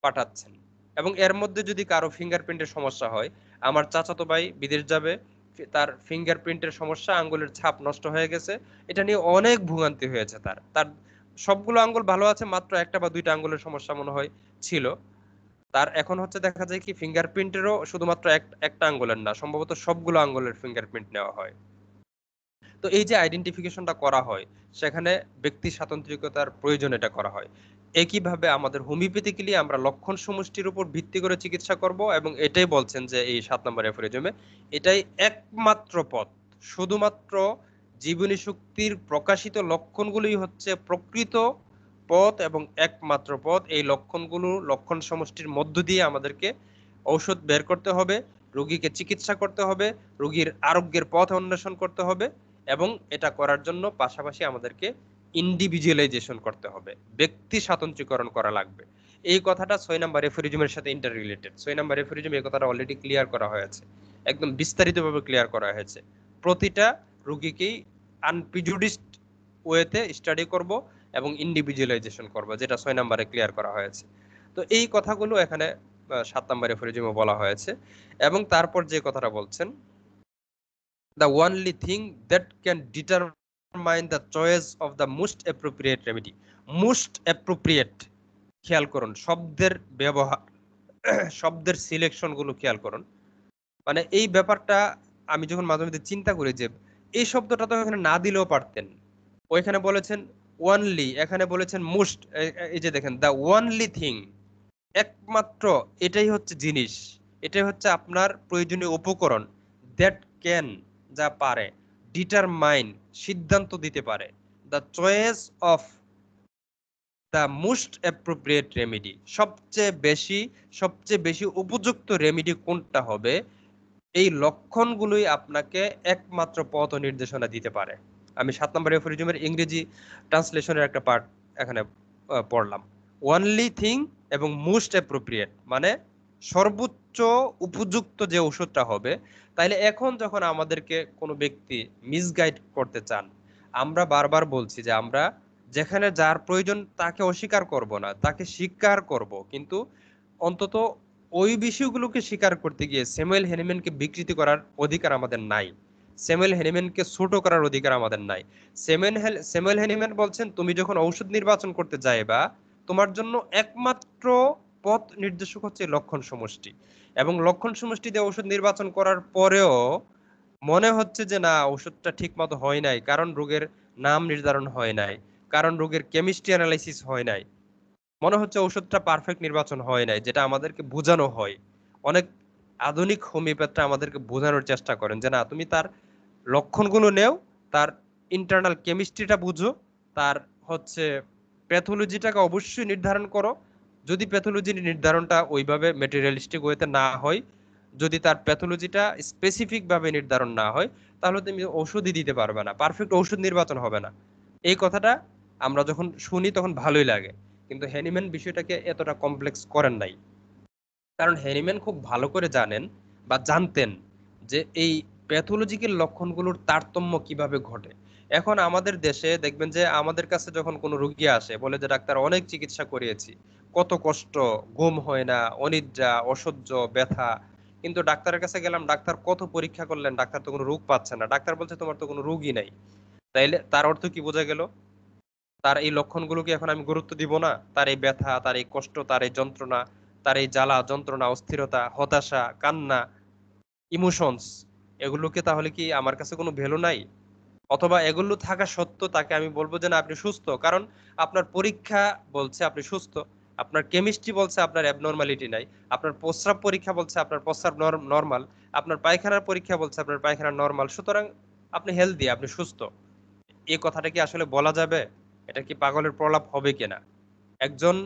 পাঠাচ্ছেন। এবং এর মধ্যে যদি কারো ফিঙ্গারপ্রিন্টের সমস্যা হয়, আমার চাচাতো ভাই বিদেশ যাবে, তার ফিঙ্গারপ্রিন্টের সমস্যা, আঙ্গুলের ছাপ নষ্ট হয়ে গেছে, এটা নিয়ে অনেক ভোগান্তি হয়েছে। তার তার সবগুলো আঙ্গুল ভালো আছে, মাত্র একটা বা দুইটা আঙ্গুলের সমস্যা মনে হয় ছিল তার। এখন হচ্ছে দেখা যায় কি ফিঙ্গারপ্রিন্টেরও শুধুমাত্র একটা আঙ্গুলের না, সম্ভবত সবগুলো আঙ্গুলের ফিঙ্গারপ্রিন্ট নেওয়া হয়। তো এই যে আইডেন্টিফিকেশনটা করা হয়, সেখানে ব্যক্তি স্বাতন্ত্রিকতার প্রয়োজন এটা করা হয়। একইভাবে আমাদের হোমিওপ্যাথিক্যালি আমরা লক্ষণ সমষ্টির উপর ভিত্তি করে চিকিৎসা করব, এবং এটাই বলছেন যে এই 7 নম্বর অ্যাফোরিজমে এটাই একমাত্র পথ। শুধুমাত্র জীবনী শক্তির প্রকাশিত লক্ষণগুলোই হচ্ছে প্রকৃত পথ এবং একমাত্র পথ। এই লক্ষণগুলো, লক্ষণ সমষ্টির মধ্য দিয়ে আমাদেরকে ঔষধ বের করতে হবে, রোগীকে চিকিৎসা করতে হবে, রোগীর আরোগ্যের পথ অন্বেষণ করতে হবে, এবং এটা করার জন্য পাশাপাশি আমাদেরকে ইন্ডিভিজুয়ালাইজেশন করতে হবে, ব্যক্তি স্বাতন্ত্র্যীকরণ করা লাগবে। এই কথাটা 6 নাম্বার এফোরিজমের সাথে ইন্টার রিলেটেড। 6 নাম্বার এফোরিজম এই কথাটা অলরেডি ক্লিয়ার করা হয়েছে, একদম বিস্তারিতভাবে ক্লিয়ার করা হয়েছে। প্রতিটা রোগীকেই আনপ্রিজুডিসড ওয়েতে স্টাডি করব, এবং ইন্ডিভিজুয়ালাইজেশন করবা, যেটা 6 নম্বরে ক্লিয়ার করা হয়েছে। তো এই কথাগুলো এখানে 7 নম্বরে এফোরিজমে বলা হয়েছে। এবং তারপর যে কথাটা বলছেন, the only thing that can determine the choice of the most appropriate remedy. most appropriate, খেয়াল করুন শব্দের ব্যবহার, শব্দের সিলেকশন গুলো খেয়াল করুন। মানে এই ব্যাপারটা আমি যখন মাঝে মধ্যে চিন্তা করি যে এই শব্দটা তো এখানে না দিলেও পারতেন। ওইখানে বলেছেন ওয়ানলি, এখানে বলেছেন মোস্ট। এই যে দেখেন, দ্য ওয়ানলি থিং, একমাত্র, এটাই হচ্ছে জিনিস, এটাই হচ্ছে আপনার প্রয়োজনীয় উপকরণ, দ্যাট ক্যান, যা পারে, ডিটারমাইন, সিদ্ধান্ত দিতে পারে, the choice of the most appropriate remedy, সবচেয়ে বেশি উপযুক্ত রেমেডি কোনটা হবে, এই লক্ষণগুলোই আপনাকে একমাত্র পথ নির্দেশনা দিতে পারে। আমি 7 নম্বর এফোরিজমের ইংরেজি ট্রান্সলেশনের একটা পার্ট এখানে পড়লাম। ওয়ানলি থিং এবং মোস্ট অ্যাপ্রোপ্রিয়েট, মানে সর্বোচ্চ উপযুক্ত যে ওষুধটা হবে। তাইলে এখন যখন আমাদেরকে কোনো ব্যক্তি মিসগাইড করতে চান, আমরা বারবার বলছি যে আমরা যেখানে যার প্রয়োজন তাকে অস্বীকার করব না, তাকে স্বীকার করব, কিন্তু অন্তত ওই বিষয়গুলোকে স্বীকার করতে গিয়ে স্যামুয়েল হ্যানিম্যানকে বিকৃতি করার অধিকার আমাদের নাই, স্যামুয়েল হ্যানিম্যানকে ছোট করার অধিকার আমাদের নাই। স্যামুয়েল হ্যানিম্যান বলছেন, তুমি যখন ঔষধ নির্বাচন করতে যাইবা, তোমার জন্য একমাত্র পথ নির্দেশক হচ্ছে লক্ষণ সমষ্টি। এবং লক্ষণ সমষ্টি দিয়ে ঔষধ নির্বাচন করার পরেও মনে হচ্ছে যে না, ওষুধটা ঠিক মতো হয় নাই, কারণ রোগের নাম নির্ধারণ হয় নাই, কারণ রোগের কেমিস্ট্রি অ্যানালাইসিস হয় নাই, মনে হচ্ছে ওষুধটা পারফেক্ট নির্বাচন হয় নাই, যেটা আমাদেরকে বোঝানো হয়। অনেক আধুনিক হোমিওপ্যাথরা আমাদেরকে বোঝানোর চেষ্টা করেন যে না, তুমি তার লক্ষণগুলো নেও, তার ইন্টারনাল কেমিস্ট্রিটা বুঝো, তার হচ্ছে প্যাথোলজিটাকে অবশ্যই নির্ধারণ করো। যদি প্যাথোলজি নির্ধারণটা ওইভাবে মেটেরিয়ালিস্টিক ওয়েতে না হয়, যদি তার প্যাথোলজিটা স্পেসিফিক ভাবে নির্ধারণ না হয়, তাহলে তুমি ওষুধই দিতে পারবে না, পারফেক্ট ওষুধ নির্বাচন হবে না। এই কথাটা আমরা যখন শুনি তখন ভালোই লাগে, কিন্তু হ্যানিম্যান বিষয়টাকে এতটা কমপ্লেক্স করেন নাই। কারণ হ্যানিম্যান খুব ভালো করে জানেন বা জানতেন যে এই প্যাথোলজিক্যাল লক্ষণগুলোর তারতম্য কিভাবে ঘটে। এখন আমাদের দেশে দেখবেন যে আমাদের কাছে যখন কোনো রোগী আসে, বলে যে ডাক্তার অনেক চিকিৎসা করিয়েছি, কত কষ্ট, ঘুম হয় না, অনিদ্রা, অসহ্য, ব্যথা, কিন্তু ডাক্তারের কাছে গেলাম, ডাক্তার কত পরীক্ষা করলেন, ডাক্তার তো কোনো রোগ পাচ্ছে না, ডাক্তার বলছে তোমার তো কোনো রোগই নাই। তাইলে তার অর্থ কি বোঝা গেল? তার এই লক্ষণগুলোকে এখন আমি গুরুত্ব দিব না? তার এই ব্যথা, তার এই কষ্ট, তার এই যন্ত্রণা, তার এই জ্বালা যন্ত্রণা, অস্থিরতা, হতাশা, কান্না, ইমোশনস, এগুলোকে তাহলে কি আমার কাছে কোনো ভ্যালু নাই? অথবা এগুলো থাকা সত্ত্বেও তাকে আমি বলবো যে না, আপনি সুস্থ, কারণ আপনার পরীক্ষা বলছে আপনি সুস্থ, আপনার কেমিস্ট্রি বলছে আপনার অ্যাবনর্মালিটি নাই, আপনার প্রস্রাব পরীক্ষা বলছে আপনার প্রস্রাব নর্মাল, আপনার পায়খানার পরীক্ষা বলছে আপনার পায়খানা নর্মাল, সুতরাং আপনি হেলদি, আপনি সুস্থ। এই কথাটা কি আসলে বলা যাবে? এটা কি পাগলের প্রলাপ হবে কিনা? একজন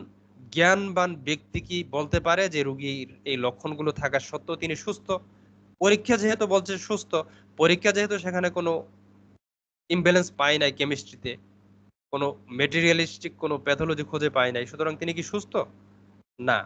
জ্ঞানবান ব্যক্তি কি বলতে পারে যে রোগীর এই লক্ষণগুলো থাকা সত্ত্বেও তিনি সুস্থ? পরীক্ষা যেহেতু বলছে সুস্থ, পরীক্ষা যেহেতু সেখানে কোনো ইমব্যালেন্স পায় নাই কেমিস্ট্রিতে, কোনো মেটেরিয়ালিস্টিক কোনো প্যাথোলজি খুঁজে পায় নাই, সুতরাং তিনি কি সুস্থ? না।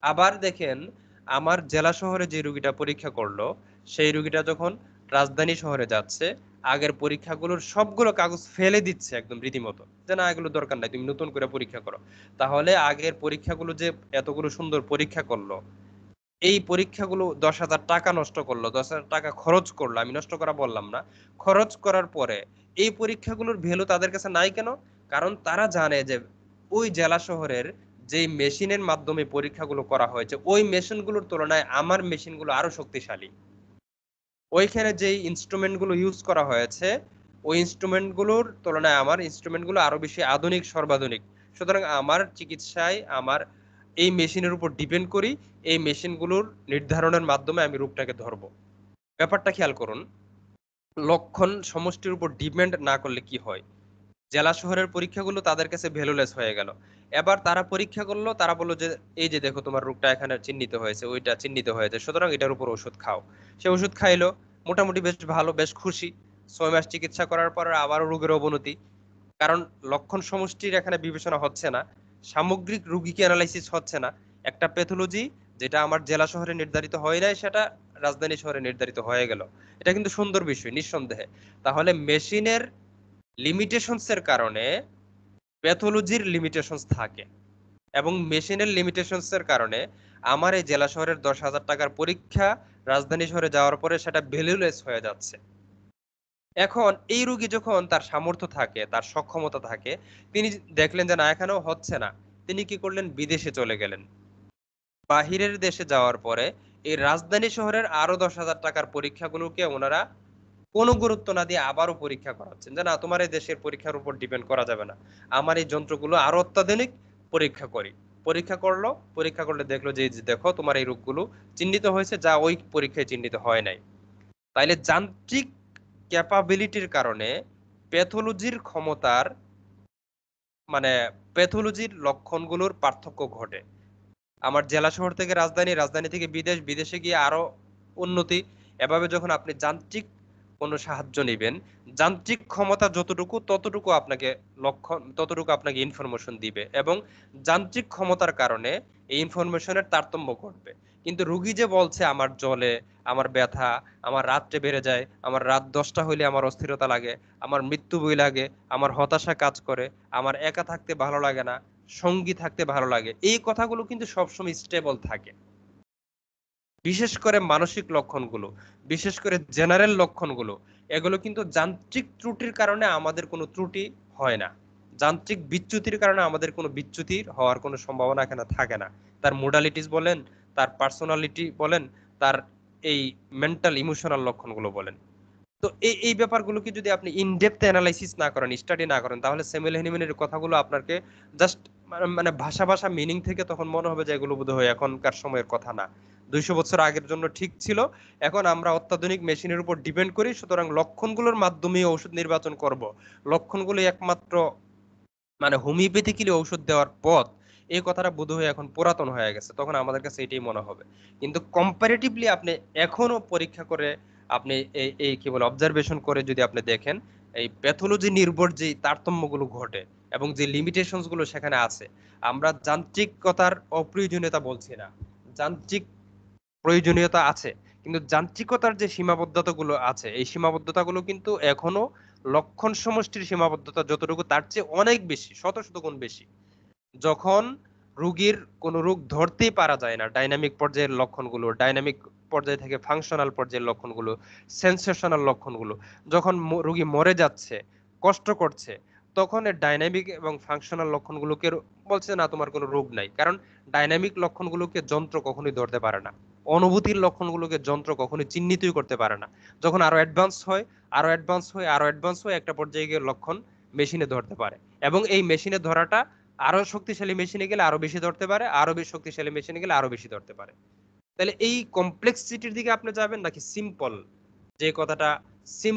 আবার দেখেন, আমার জেলা শহরে যে রুগীটা পরীক্ষা করলো, সেই রুগীটা যখন রাজধানী শহরে যাচ্ছে, আগের পরীক্ষাগুলোর সবগুলো কাগজ ফেলে দিচ্ছে একদম রীতিমতো, যে না এগুলো দরকার নাই, তুমি নতুন করে পরীক্ষা করো। তাহলে আগের পরীক্ষাগুলো যে এতগুলো সুন্দর পরীক্ষা করলো, এই পরীক্ষাগুলো 10,000 টাকা নষ্ট করলো, 10,000 টাকা খরচ করলো, আমি নষ্ট করা বললাম না, খরচ করার পরে এই পরীক্ষাগুলোর ভ্যালু তাদের কাছে নাই কেন? কারণ তারা জানে যে ওই জেলা শহরের যেই মেশিনের মাধ্যমে পরীক্ষাগুলো করা হয়েছে, ওই মেশিনগুলোর তুলনায় আমার মেশিনগুলো আরো শক্তিশালী। ওইখানে যেই ইনস্ট্রুমেন্টগুলো ইউজ করা হয়েছে, ওই ইনস্ট্রুমেন্টগুলোর তুলনায় আমার ইনস্ট্রুমেন্টগুলো আরো বেশি আধুনিক, সর্বাধুনিক। সুতরাং আমার চিকিৎসায় আমার এই মেশিনের উপর ডিপেন্ড করি, এই মেশিনগুলোর নির্ধারণের মাধ্যমে আমি রোগটাকে ধরবো। ব্যাপারটা খেয়াল করুন, লক্ষণ সমষ্টির উপর ডিপেন্ড না করলে কি হয়? জেলা শহরের পরীক্ষাগুলো তাদের কাছে ভ্যালুলেস হয়ে গেল। এবার তারা পরীক্ষা করলো, তারা বললো যে এই যে দেখো তোমার রোগটা এখানে চিহ্নিত হয়েছে, ওইটা চিহ্নিত হয়েছে, সুতরাং এটার উপর ওষুধ খাও। সে ওষুধ খাইলো, মোটামুটি বেশ ভালো, বেশ খুশি। 6 মাস চিকিৎসা করার পর আবারও রোগের অবনতি, কারণ লক্ষণ সমষ্টির এখানে বিবেচনা হচ্ছে না, সামগ্রিক রোগীকে অ্যানালাইসিস হচ্ছে না। একটা প্যাথোলজি যেটা আমার জেলা শহরে নির্ধারিত হয় নাই, সেটা রাজধানী শহরে নির্ধারিত হয়ে গেল। এটা কিন্তু সুন্দর বিষয় নিঃসন্দেহে। তাহলে মেশিনের লিমিটেশনস এর কারণে প্যাথোলজির লিমিটেশনস থাকে এবং মেশিনের লিমিটেশনস এর কারণে আমার এই জেলা শহরের 10,000 টাকার পরীক্ষা রাজধানী শহরে যাওয়ার পরে সেটা ভ্যালুলেস হয়ে যাচ্ছে। এখন এই রোগী যখন তার সামর্থ্য থাকে, তার সক্ষমতা থাকে, তিনি দেখলেন যে না এখানেও হচ্ছে না। তিনি কি করলেন? বিদেশে চলে গেলেন। বাহিরের দেশে যাওয়ার পরে এই রাজধানী শহরের আরো 10,000 টাকার পরীক্ষাগুলোকে ওনারা কোনো গুরুত্ব না দিয়ে আবারও পরীক্ষা করাচ্ছেন যে না তোমার এই দেশের পরীক্ষার উপর ডিপেন্ড করা যাবে না, আমার এই যন্ত্রগুলো আরো অত্যাধুনিক, পরীক্ষা করি। পরীক্ষা করলো, পরীক্ষা করলে দেখলো যে এই যে দেখো তোমার এই রোগগুলো চিহ্নিত হয়েছে যা ওই পরীক্ষায় চিহ্নিত হয় নাই। তাইলে যান্ত্রিক ক্যাপাবিলিটির কারণে প্যাথোলজির ক্ষমতার মানে প্যাথোলজির লক্ষণগুলোর পার্থক্য ঘটে। আমার জেলা শহর থেকে রাজধানী, রাজধানী থেকে বিদেশ, বিদেশে গিয়ে আরো উন্নতি। এভাবে যখন আপনি যান্ত্রিক কোনো সাহায্য নেবেন, যান্ত্রিক ক্ষমতা যতটুকু ততটুকু আপনাকে লক্ষণ, ততটুকু আপনাকে ইনফরমেশন দিবে এবং যান্ত্রিক ক্ষমতার কারণে এই ইনফরমেশনের তারতম্য ঘটবে। কিন্তু রুগী যে বলছে আমার জ্বলে, আমার ব্যথা, আমার রাত্রে বেড়ে যায়, আমার রাত 10টা হইলে আমার অস্থিরতা লাগে, আমার মৃত্যু বই লাগে, আমার হতাশা কাজ করে, আমার একা থাকতে ভালো লাগে না, সঙ্গী থাকতে ভালো লাগে, এই কথাগুলো কিন্তু সবসময় স্টেবল থাকে। বিশেষ করে মানসিক লক্ষণগুলো, বিশেষ করে জেনারেল লক্ষণগুলো, এগুলো কিন্তু যান্ত্রিক ত্রুটির কারণে আমাদের কোনো ত্রুটি হয় না। যান্ত্রিক বিচ্যুতির কারণে আমাদের কোনো বিচ্যুতির হওয়ার কোনো সম্ভাবনা এখানে থাকে না। তার মোডালিটিস বলেন, তার পার্সোনালিটি বলেন, তার এই মেন্টাল ইমোশনাল লক্ষণগুলো বলেন। তো এই ব্যাপারগুলোকে যদি আপনি ইনডেপথ অ্যানালাইসিস না করেন, স্টাডি না করেন, তাহলে স্যামুয়েল হ্যানিম্যানের কথাগুলো আপনাকে জাস্ট মানে ভাষা ভাষা মিনিং থেকে তখন মনে হবে যে এগুলো বোধহয় এখনকার সময়ের কথা না, 200 বছর আগের জন্য ঠিক ছিল। এখন আমরা অত্যাধুনিক মেশিনের উপর ডিপেন্ড করি, সুতরাং লক্ষণগুলোর মাধ্যমে ওষুধ নির্বাচন করব। লক্ষণগুলো একমাত্র মানে হোমিওপ্যাথিক্যালি ঔষধ দেওয়ার পথ, এই কথাটা বোধহয় এখন পুরাতন হয়ে গেছে। তখন আমাদের কাছে এটাই মনে হবে। কিন্তু কম্পারেটিভলি আপনি এখনো পরীক্ষা করে, আপনি এই এই কি বলে অবজারভেশন করে যদি আপনি দেখেন, এই প্যাথোলজি নির্ভর যে তারতম্যগুলো ঘটে এবং যে লিমিটেশনস গুলো সেখানে আছে, আমরা যান্ত্রিকতার অপ্রয়োজনীয়তা বলছি না, যান্ত্রিক প্রয়োজনীয়তা আছে, কিন্তু যান্ত্রিকতার যে সীমাবদ্ধতাগুলো আছে এই সীমাবদ্ধতাগুলো কিন্তু এখনো লক্ষণ সমষ্টির সীমাবদ্ধতা যতটুকু তার চেয়ে অনেক বেশি, শত শত গুণ বেশি। যখন রোগীর কোনো রোগ ধরতেই পারা যায় না, ডাইনামিক পর্যায়ের লক্ষণগুলো, ডাইনামিক পর্যায় থেকে ফাংশনাল পর্যায়ের লক্ষণগুলো, সেন্সেশনাল লক্ষণগুলো, যখন রোগী মরে যাচ্ছে, কষ্ট করছে, তখন এর ডাইনামিক এবং ফাংশনাল লক্ষণগুলোকে বলছে না তোমার কোনো রোগ নাই। কারণ ডাইনামিক লক্ষণগুলোকে যন্ত্র কখনোই ধরতে পারে না, অনুভূতির লক্ষণগুলোকে যন্ত্র কখনোই চিহ্নিতই করতে পারে না। যখন আরো অ্যাডভান্স হয়, আরো অ্যাডভান্স হয়ে আরো অ্যাডভান্স হয়ে একটা পর্যায়ে গিয়ে লক্ষণ মেশিনে ধরতে পারে, এবং এই মেশিনে ধরাটা আরো শক্তিশালী মেশিনে গেলে আরো বেশি ধরতে পারে, আরো বেশি শক্তিশালী মেশিনে গেলে আরো বেশি ধরতে পারে। তাহলে এই কমপ্লেক্সিটির দিকে আপনি যাবেন নাকি সিম্পল, যে কথাটা সিম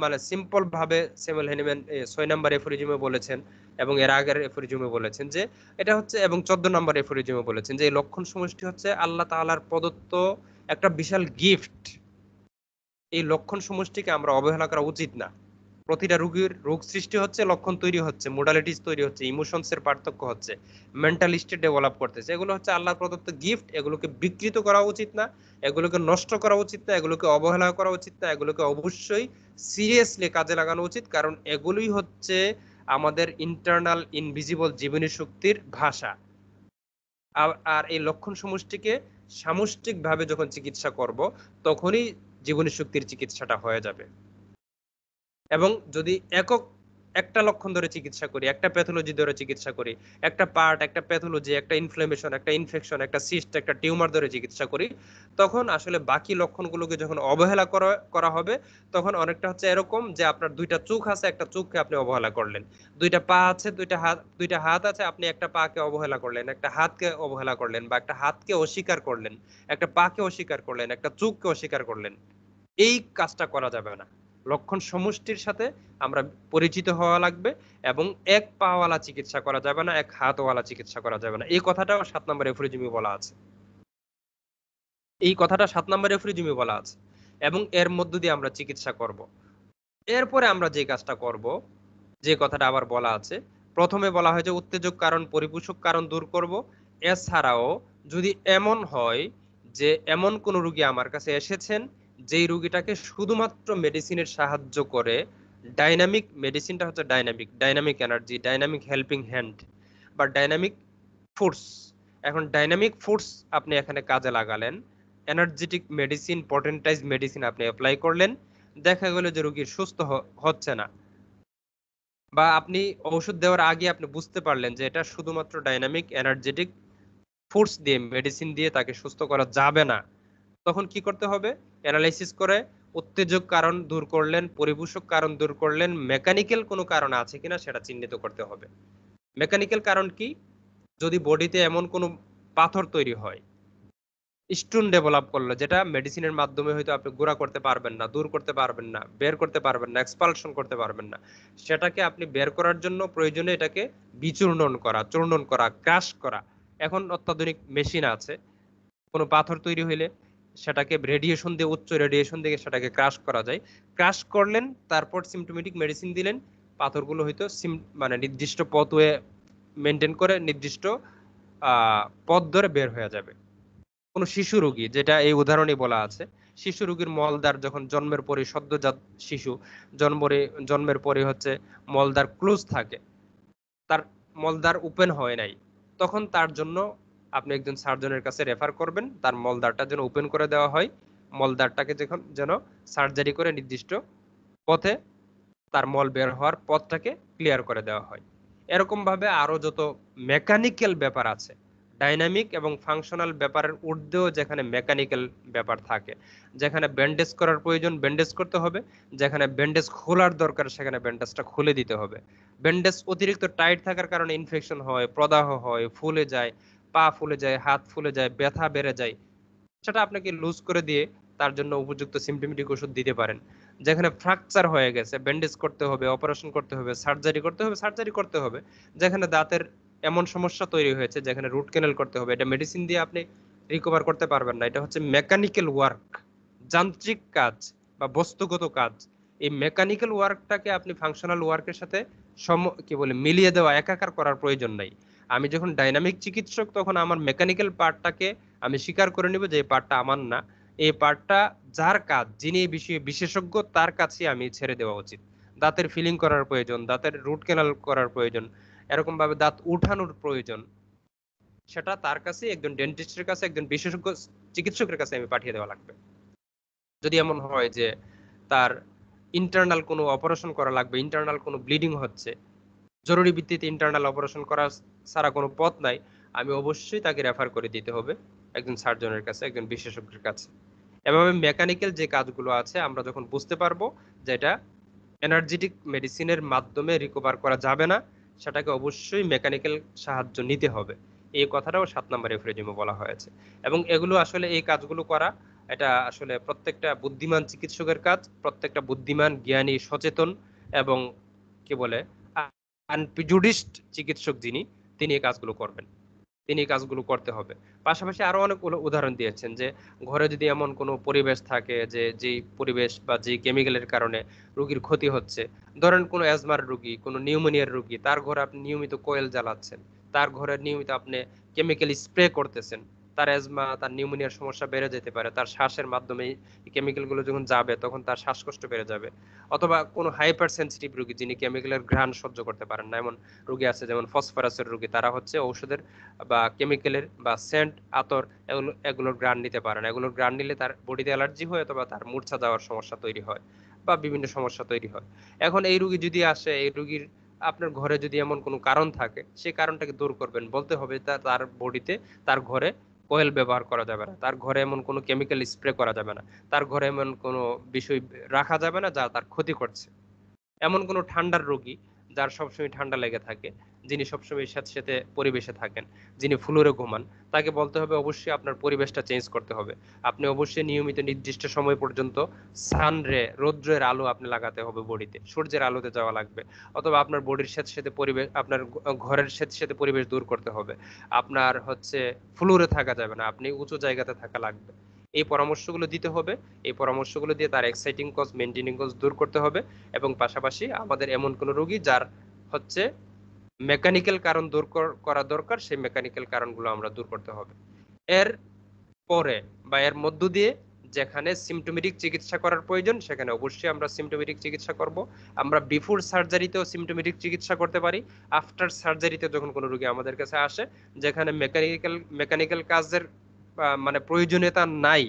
মানে সিম্পল ভাবে স্যামুয়েল হ্যানিম্যান 6 নম্বর এফোরিজমে বলেছেন এবং এর আগের এফোরিজমে বলেছেন যে এটা হচ্ছে, এবং 14 নম্বর এফোরিজমে বলেছেন যে এই লক্ষণ সমষ্টি হচ্ছে আল্লাহ তাআলার প্রদত্ত একটা বিশাল গিফট। এই লক্ষণ সমষ্টিকে আমরা অবহেলা করা উচিত না। প্রতিটা রোগীর রোগ সৃষ্টি হচ্ছে, লক্ষণ তৈরি হচ্ছে, মোডালিটিস তৈরি হচ্ছে, ইমোশনস এর পার্থক্য হচ্ছে, মেন্টাল স্টেট ডেভেলপ করতেছে, এগুলো হচ্ছে আল্লাহর প্রদত্ত গিফট। এগুলোকে বিকৃত করা উচিত না, এগুলোকে নষ্ট করা উচিত না, এগুলোকে অবহেলা করা উচিত না, এগুলোকে অবশ্যই সিরিয়াসলি কাজে লাগানো উচিত। কারণ এগুলোই হচ্ছে আমাদের ইন্টারনাল ইনভিজিবল জীবনী শক্তির ভাষা। আর এই লক্ষণ সমষ্টিকে সামষ্টিকভাবে যখন চিকিৎসা করব, তখনই জীবনী শক্তির চিকিৎসাটা হয়ে যাবে। এবং যদি একক একটা লক্ষণ ধরে চিকিৎসা করি, একটা প্যাথোলজি ধরে চিকিৎসা করি, একটা পার্ট, একটা প্যাথোলজি, একটা ইনফ্লেমেশন, একটা ইনফেকশন, একটা সিস্ট, একটা টিউমার ধরে চিকিৎসা করি, তখন আসলে বাকি লক্ষণগুলোকে যখন অবহেলা করা করা হবে, তখন অনেকটা হচ্ছে এরকম যে আপনার দুইটা চোখ আছে, একটা চোখকে আপনি অবহেলা করলেন, দুইটা পা আছে, দুইটা হাত আছে, আপনি একটা পাকে অবহেলা করলেন, একটা হাতকে অবহেলা করলেন, বা একটা হাতকে অস্বীকার করলেন, একটা পাকে অস্বীকার করলেন, একটা চোখকে অস্বীকার করলেন। এই কাজটা করা যাবে না। লক্ষণ সমষ্টির সাথে আমরা পরিচিত হওয়া লাগবে, এবং এক পাওয়ালা চিকিৎসা করা যাবে না, এক হাতওয়ালা চিকিৎসা করা যাবে না। এই কথাটাও 7 নম্বর এফোরিজমে বলা আছে। এই কথাটা 7 নম্বর এফোরিজমে বলা আছে, এবং এর মধ্য দিয়ে আমরা চিকিৎসা করব। এরপরে আমরা যে কাজটা করব, যে কথাটা আবার বলা আছে, প্রথমে বলা হয় যে উত্তেজক কারণ, পরিপোষক কারণ দূর করব। এছাড়াও যদি এমন হয় যে এমন কোন রোগী আমার কাছে এসেছেন যেই রোগীটাকে শুধুমাত্র মেডিসিনের সাহায্য করে ডাইনামিক মেডিসিনটা হচ্ছে dynamic energy, dynamic helping hand বা ডাইনামিক ফোর্স। এখন ডাইনামিক ফোর্স আপনি এখানে কাজে লাগালেন, এনার্জেটিক মেডিসিন, পটেন্টাইজ মেডিসিন আপনি অ্যাপ্লাই করলেন, দেখা গেল যে রোগীর সুস্থ হচ্ছে না, বা আপনি ঔষধ দেওয়ার আগে আপনি বুঝতে পারলেন যে এটা শুধুমাত্র ডাইনামিক এনার্জেটিক ফোর্স দিয়ে, মেডিসিন দিয়ে তাকে সুস্থ করা যাবে না। তখন কি করতে হবে? অ্যানালাইসিস করে উত্তেজক কারণ দূর করলেন, পরিপোষক কারণ দূর করলেন, মেকানিক্যাল কোনো কারণ আছে কিনা সেটা চিহ্নিত করতে হবে। মেকানিক্যাল কারণ কি? যদি বডিতে এমন কোনো পাথর তৈরি হয়, স্টোন ডেভেলপ করলো, যেটা মেডিসিনের মাধ্যমে হয়তো আপনি গুঁড়া করতে পারবেন না, দূর করতে পারবেন না, বের করতে পারবেন না, এক্সপালশন করতে পারবেন না, সেটাকে আপনি বের করার জন্য প্রয়োজনে এটাকে বিচূর্ণন করা, চূর্ণন করা, ক্রাশ করা। এখন অত্যাধুনিক মেশিন আছে। কোনো পাথর তৈরি হইলে সেটাকে রেডিয়েশন দিয়ে, উচ্চ রেডিয়েশন দিয়ে সেটাকে ক্রাশ করা যায়। ক্রাশ করলেন, তারপর সিমটোমেটিক মেডিসিন দিলেন, পাথরগুলো হয়তো মানে নির্দিষ্ট পথওয়ে মেনটেন করে নির্দিষ্ট পথ ধরে বের হয়ে যাবে। কোনো শিশু রোগী, যেটা এই উদাহরণে বলা আছে, শিশু রোগীর মলদ্বার যখন জন্মের পরে, সদ্যজাত শিশু জন্মের পরে হচ্ছে মলদ্বার ক্লোজ থাকে, তার মলদ্বার ওপেন হয় নাই, তখন তার জন্য আপনি একজন সার্জনের কাছে রেফার করবেন, তার মলদ্বারটা যেন ওপেন করে দেওয়া হয়, মলদ্বারটাকে যখন যেন সার্জারি করে নির্দিষ্ট পথে তার মল বের হওয়ার পথটাকে ক্লিয়ার করে দেওয়া হয়। এরকম ভাবে আরো যত মেকানিক্যাল ব্যাপার আছে, ডাইনামিক এবং ফাংশনাল ব্যাপারের ঊর্ধ্বেও যেখানে মেকানিক্যাল ব্যাপার থাকে, যেখানে ব্যান্ডেজ করার প্রয়োজন ব্যান্ডেজ করতে হবে, যেখানে ব্যান্ডেজ খোলার দরকার সেখানে ব্যান্ডেজটা খুলে দিতে হবে। ব্যান্ডেজ অতিরিক্ত টাইট থাকার কারণে ইনফেকশন হয়, প্রদাহ হয়, ফুলে যায়, পা ফুলে যায়, হাত ফুলে যায়, ব্যথা বেড়ে যায়, সেটা আপনাকে লুজ করে দিয়ে তার জন্য উপযুক্ত সিমটোমেটিক ওষুধ দিতে পারেন। যেখানে ফ্র্যাকচার হয়ে গেছে, ব্যান্ডেজ করতে হবে, অপারেশন করতে হবে, সার্জারি করতে হবে। যেখানে দাঁতের এমন সমস্যা তৈরি হয়েছে যেখানে রুট ক্যানেল করতে হবে, এটা মেডিসিন দিয়ে আপনি রিকভার করতে পারবেন না। এটা হচ্ছে মেকানিক্যাল ওয়ার্ক, যান্ত্রিক কাজ বা বস্তুগত কাজ। এই মেকানিক্যাল ওয়ার্কটাকে আপনি ফাংশনাল ওয়ার্কের সাথে কি বলে মিলিয়ে দেওয়া, একাকার করার প্রয়োজন নাই। আমি যখন ডাইনামিক চিকিৎসক, তখন আমার মেকানিক্যাল পার্টটাকে আমি স্বীকার করে নিব যে এই পার্টটা আমার না, এই পার্টটা যার কাজ, যিনি এই বিষয়ে বিশেষজ্ঞ, তার কাছে আমি ছেড়ে দেওয়া উচিত। দাঁতের ফিলিং করার প্রয়োজন, দাঁতের রুট ক্যানাল করার প্রয়োজন, এরকম ভাবে দাঁত উঠানোর প্রয়োজন, সেটা তার কাছে, একজন ডেন্টিস্টের কাছে, একজন বিশেষজ্ঞ চিকিৎসকের কাছে আমি পাঠিয়ে দেওয়া লাগবে। যদি এমন হয় যে তার ইন্টারনাল কোনো অপারেশন করা লাগবে, ইন্টারনাল কোনো ব্লিডিং হচ্ছে, জরুরি ভিত্তিতে ইন্টারনাল অপারেশন করা ছাড়া কোনো পথ নাই, আমি অবশ্যই তাকে রেফার করে দিতে হবে একজন সার্জনের কাছে, একজন বিশেষজ্ঞের কাছে। এভাবে মেকানিক্যাল যে কাজগুলো আছে আমরা যখন বুঝতে পারবো যে এটা এনার্জেটিক মেডিসিনের মাধ্যমে রিকভার করা যাবে না, সেটাকে অবশ্যই মেকানিক্যাল সাহায্য নিতে হবে। এই কথাটাও 7 নম্বর এফ্রেজিমে বলা হয়েছে। এবং এগুলো আসলে, এই কাজগুলো করা, এটা আসলে প্রত্যেকটা বুদ্ধিমান চিকিৎসকের কাজ, প্রত্যেকটা বুদ্ধিমান, জ্ঞানী, সচেতন এবং কি বলে আনপ্রিজুডিসড চিকিৎসক যিনি, তিনি এই কাজগুলো করবেন, তিনি এই কাজগুলো করতে হবে। পাশাপাশি আরো অনেকগুলো উদাহরণ দিয়েছেন যে ঘরে যদি এমন কোনো পরিবেশ থাকে যে যেই পরিবেশ বা যে কেমিক্যালের কারণে রোগীর ক্ষতি হচ্ছে, ধরেন কোনো অ্যাজমার রোগী, কোনো নিউমোনিয়ার রোগী, তার ঘরে আপনি নিয়মিত কোয়েল জ্বালাচ্ছেন, তার ঘরে নিয়মিত আপনি কেমিক্যাল স্প্রে করতেছেন, তার অ্যাজমা, তার নিউমোনিয়ার সমস্যা বেড়ে যেতে পারে, তার শ্বাসের মাধ্যমে এই কেমিক্যালগুলো যখন যাবে তখন তার শ্বাসকষ্ট বেড়ে যাবে। অথবা কোনো হাইপার সেন্সিটিভ রোগী, যিনি কেমিক্যালের ঘ্রাণ সহ্য করতে পারেন না, এমন রোগী আছে, যেমন ফসফরাসের রোগী, তারা হচ্ছে ঔষধের বা কেমিক্যালের বা সেন্ট, আতর, এগুলোর ঘ্রাণ নিতে পারে না। এগুলোর ঘ্রাণ নিলে তার বডিতে অ্যালার্জি হয়, অথবা তার মূর্ছা যাওয়ার সমস্যা তৈরি হয় বা বিভিন্ন সমস্যা তৈরি হয়। এখন এই রুগী যদি আসে, এই রুগীর আপনার ঘরে যদি এমন কোনো কারণ থাকে, সেই কারণটাকে দূর করবেন, বলতে হবে তার বডিতে, তার ঘরে কোয়েল ব্যবহার করা যাবে না, তার ঘরে এমন কোনো কেমিক্যাল স্প্রে করা যাবে না, তার ঘরে এমন কোনো বিষয় রাখা যাবে না যা তার ক্ষতি করছে। এমন কোনো ঠান্ডার রোগী, যার সবসময় ঠান্ডা লেগে থাকে, যিনি সবসময় স্যাঁতসেঁতে পরিবেশে থাকেন, যিনি ফ্লোরে ঘুমান, তাকে বলতে হবে অবশ্যই আপনার পরিবেশটা চেঞ্জ করতে হবে। আপনি অবশ্যই নিয়মিত নির্দিষ্ট সময় পর্যন্ত রৌদ্রের আলো আপনি লাগাতে হবে বডিতে, সূর্যের আলোতে যাওয়া লাগবে। অথবা আপনার বডির স্যাঁতসেঁতে পরিবেশ, আপনার ঘরের স্যাঁতসেঁতে পরিবেশ দূর করতে হবে। আপনার হচ্ছে ফ্লোরে থাকা যাবে না, আপনি উঁচু জায়গাতে থাকা লাগবে। এই পরামর্শগুলো দিতে হবে। এই পরামর্শগুলো দিয়ে তার এক্সাইটিং কজ, মেনটেনিং কজ দূর করতে হবে। এবং পাশাপাশি আমাদের এমন কোনো রোগী যার হচ্ছে মেকানিক্যাল কারণ দূর করা দরকার, সেই মেকানিক্যাল কারণগুলো আমরা দূর করতে হবে। এর পরে বা এর মধ্য দিয়ে যেখানে সিমটোমেটিক চিকিৎসা করার প্রয়োজন সেখানে অবশ্যই আমরা সিমটোমেটিক চিকিৎসা করব। আমরা বিফোর সার্জারিতেও সিমটোমেটিক চিকিৎসা করতে পারি। আফটার সার্জারিতে যখন কোনো রোগী আমাদের কাছে আসে যেখানে মেকানিক্যাল কাজের মানে প্রয়োজনীয়তা নাই,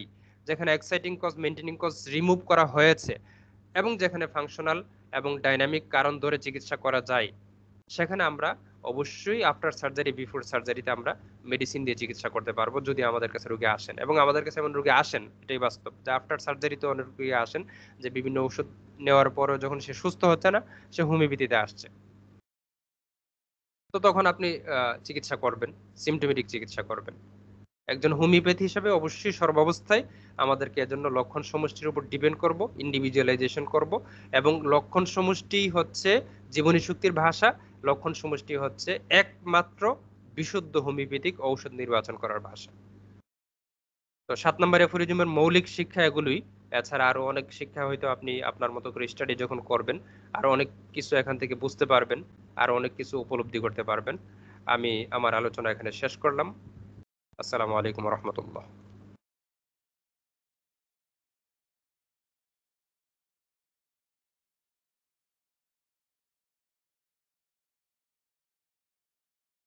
যেখানে exciting cause maintaining cause remove করা হয়েছে এবং যেখানে ফাংশনাল এবং ডাইনামিক কারণ ধরে চিকিৎসা করা যায়, সেখানে আমরা অবশ্যই আফটার সার্জারি বিফোর সার্জারিতে আমরা মেডিসিন দিয়ে চিকিৎসা করতে পারবো যদি আমাদের কাছে রোগী আসেন। এবং আমাদের কাছে এমন রোগী আসেন, এটাই বাস্তব, যে আফটার সার্জারিতে অনেক রোগী আসেন যে বিভিন্ন ওষুধ নেওয়ার পরও যখন সে সুস্থ হচ্ছে না, সে হোমিওপ্যাথিতে আসছে। তো তখন আপনি চিকিৎসা করবেন, সিমটোমেটিক চিকিৎসা করবেন। একজন হোমিওপ্যাথি হিসেবে অবশ্যই সর্বাবস্থায় আমাদেরকে এজন্য লক্ষণ সমষ্টির উপর ডিপেন্ড করব, ইন্ডিভিজুয়ালাইজেশন করব। এবং লক্ষণ সমষ্টি হচ্ছে জীবনী শক্তির ভাষা, লক্ষণ সমষ্টি হচ্ছে একমাত্র বিশুদ্ধ হোমিওপ্যাথিক ঔষধ নির্বাচন করার ভাষা। তো 7 নম্বর অ্যাফোরিজমের মৌলিক শিক্ষা এগুলোই। এছাড়া আরো অনেক শিক্ষা হয়তো আপনি আপনার মতো করে স্টাডি যখন করবেন আরো অনেক কিছু এখান থেকে বুঝতে পারবেন, আরো অনেক কিছু উপলব্ধি করতে পারবেন। আমি আমার আলোচনা এখানে শেষ করলাম। আসসালামু আলাইকুম রহমতুল্লাহ।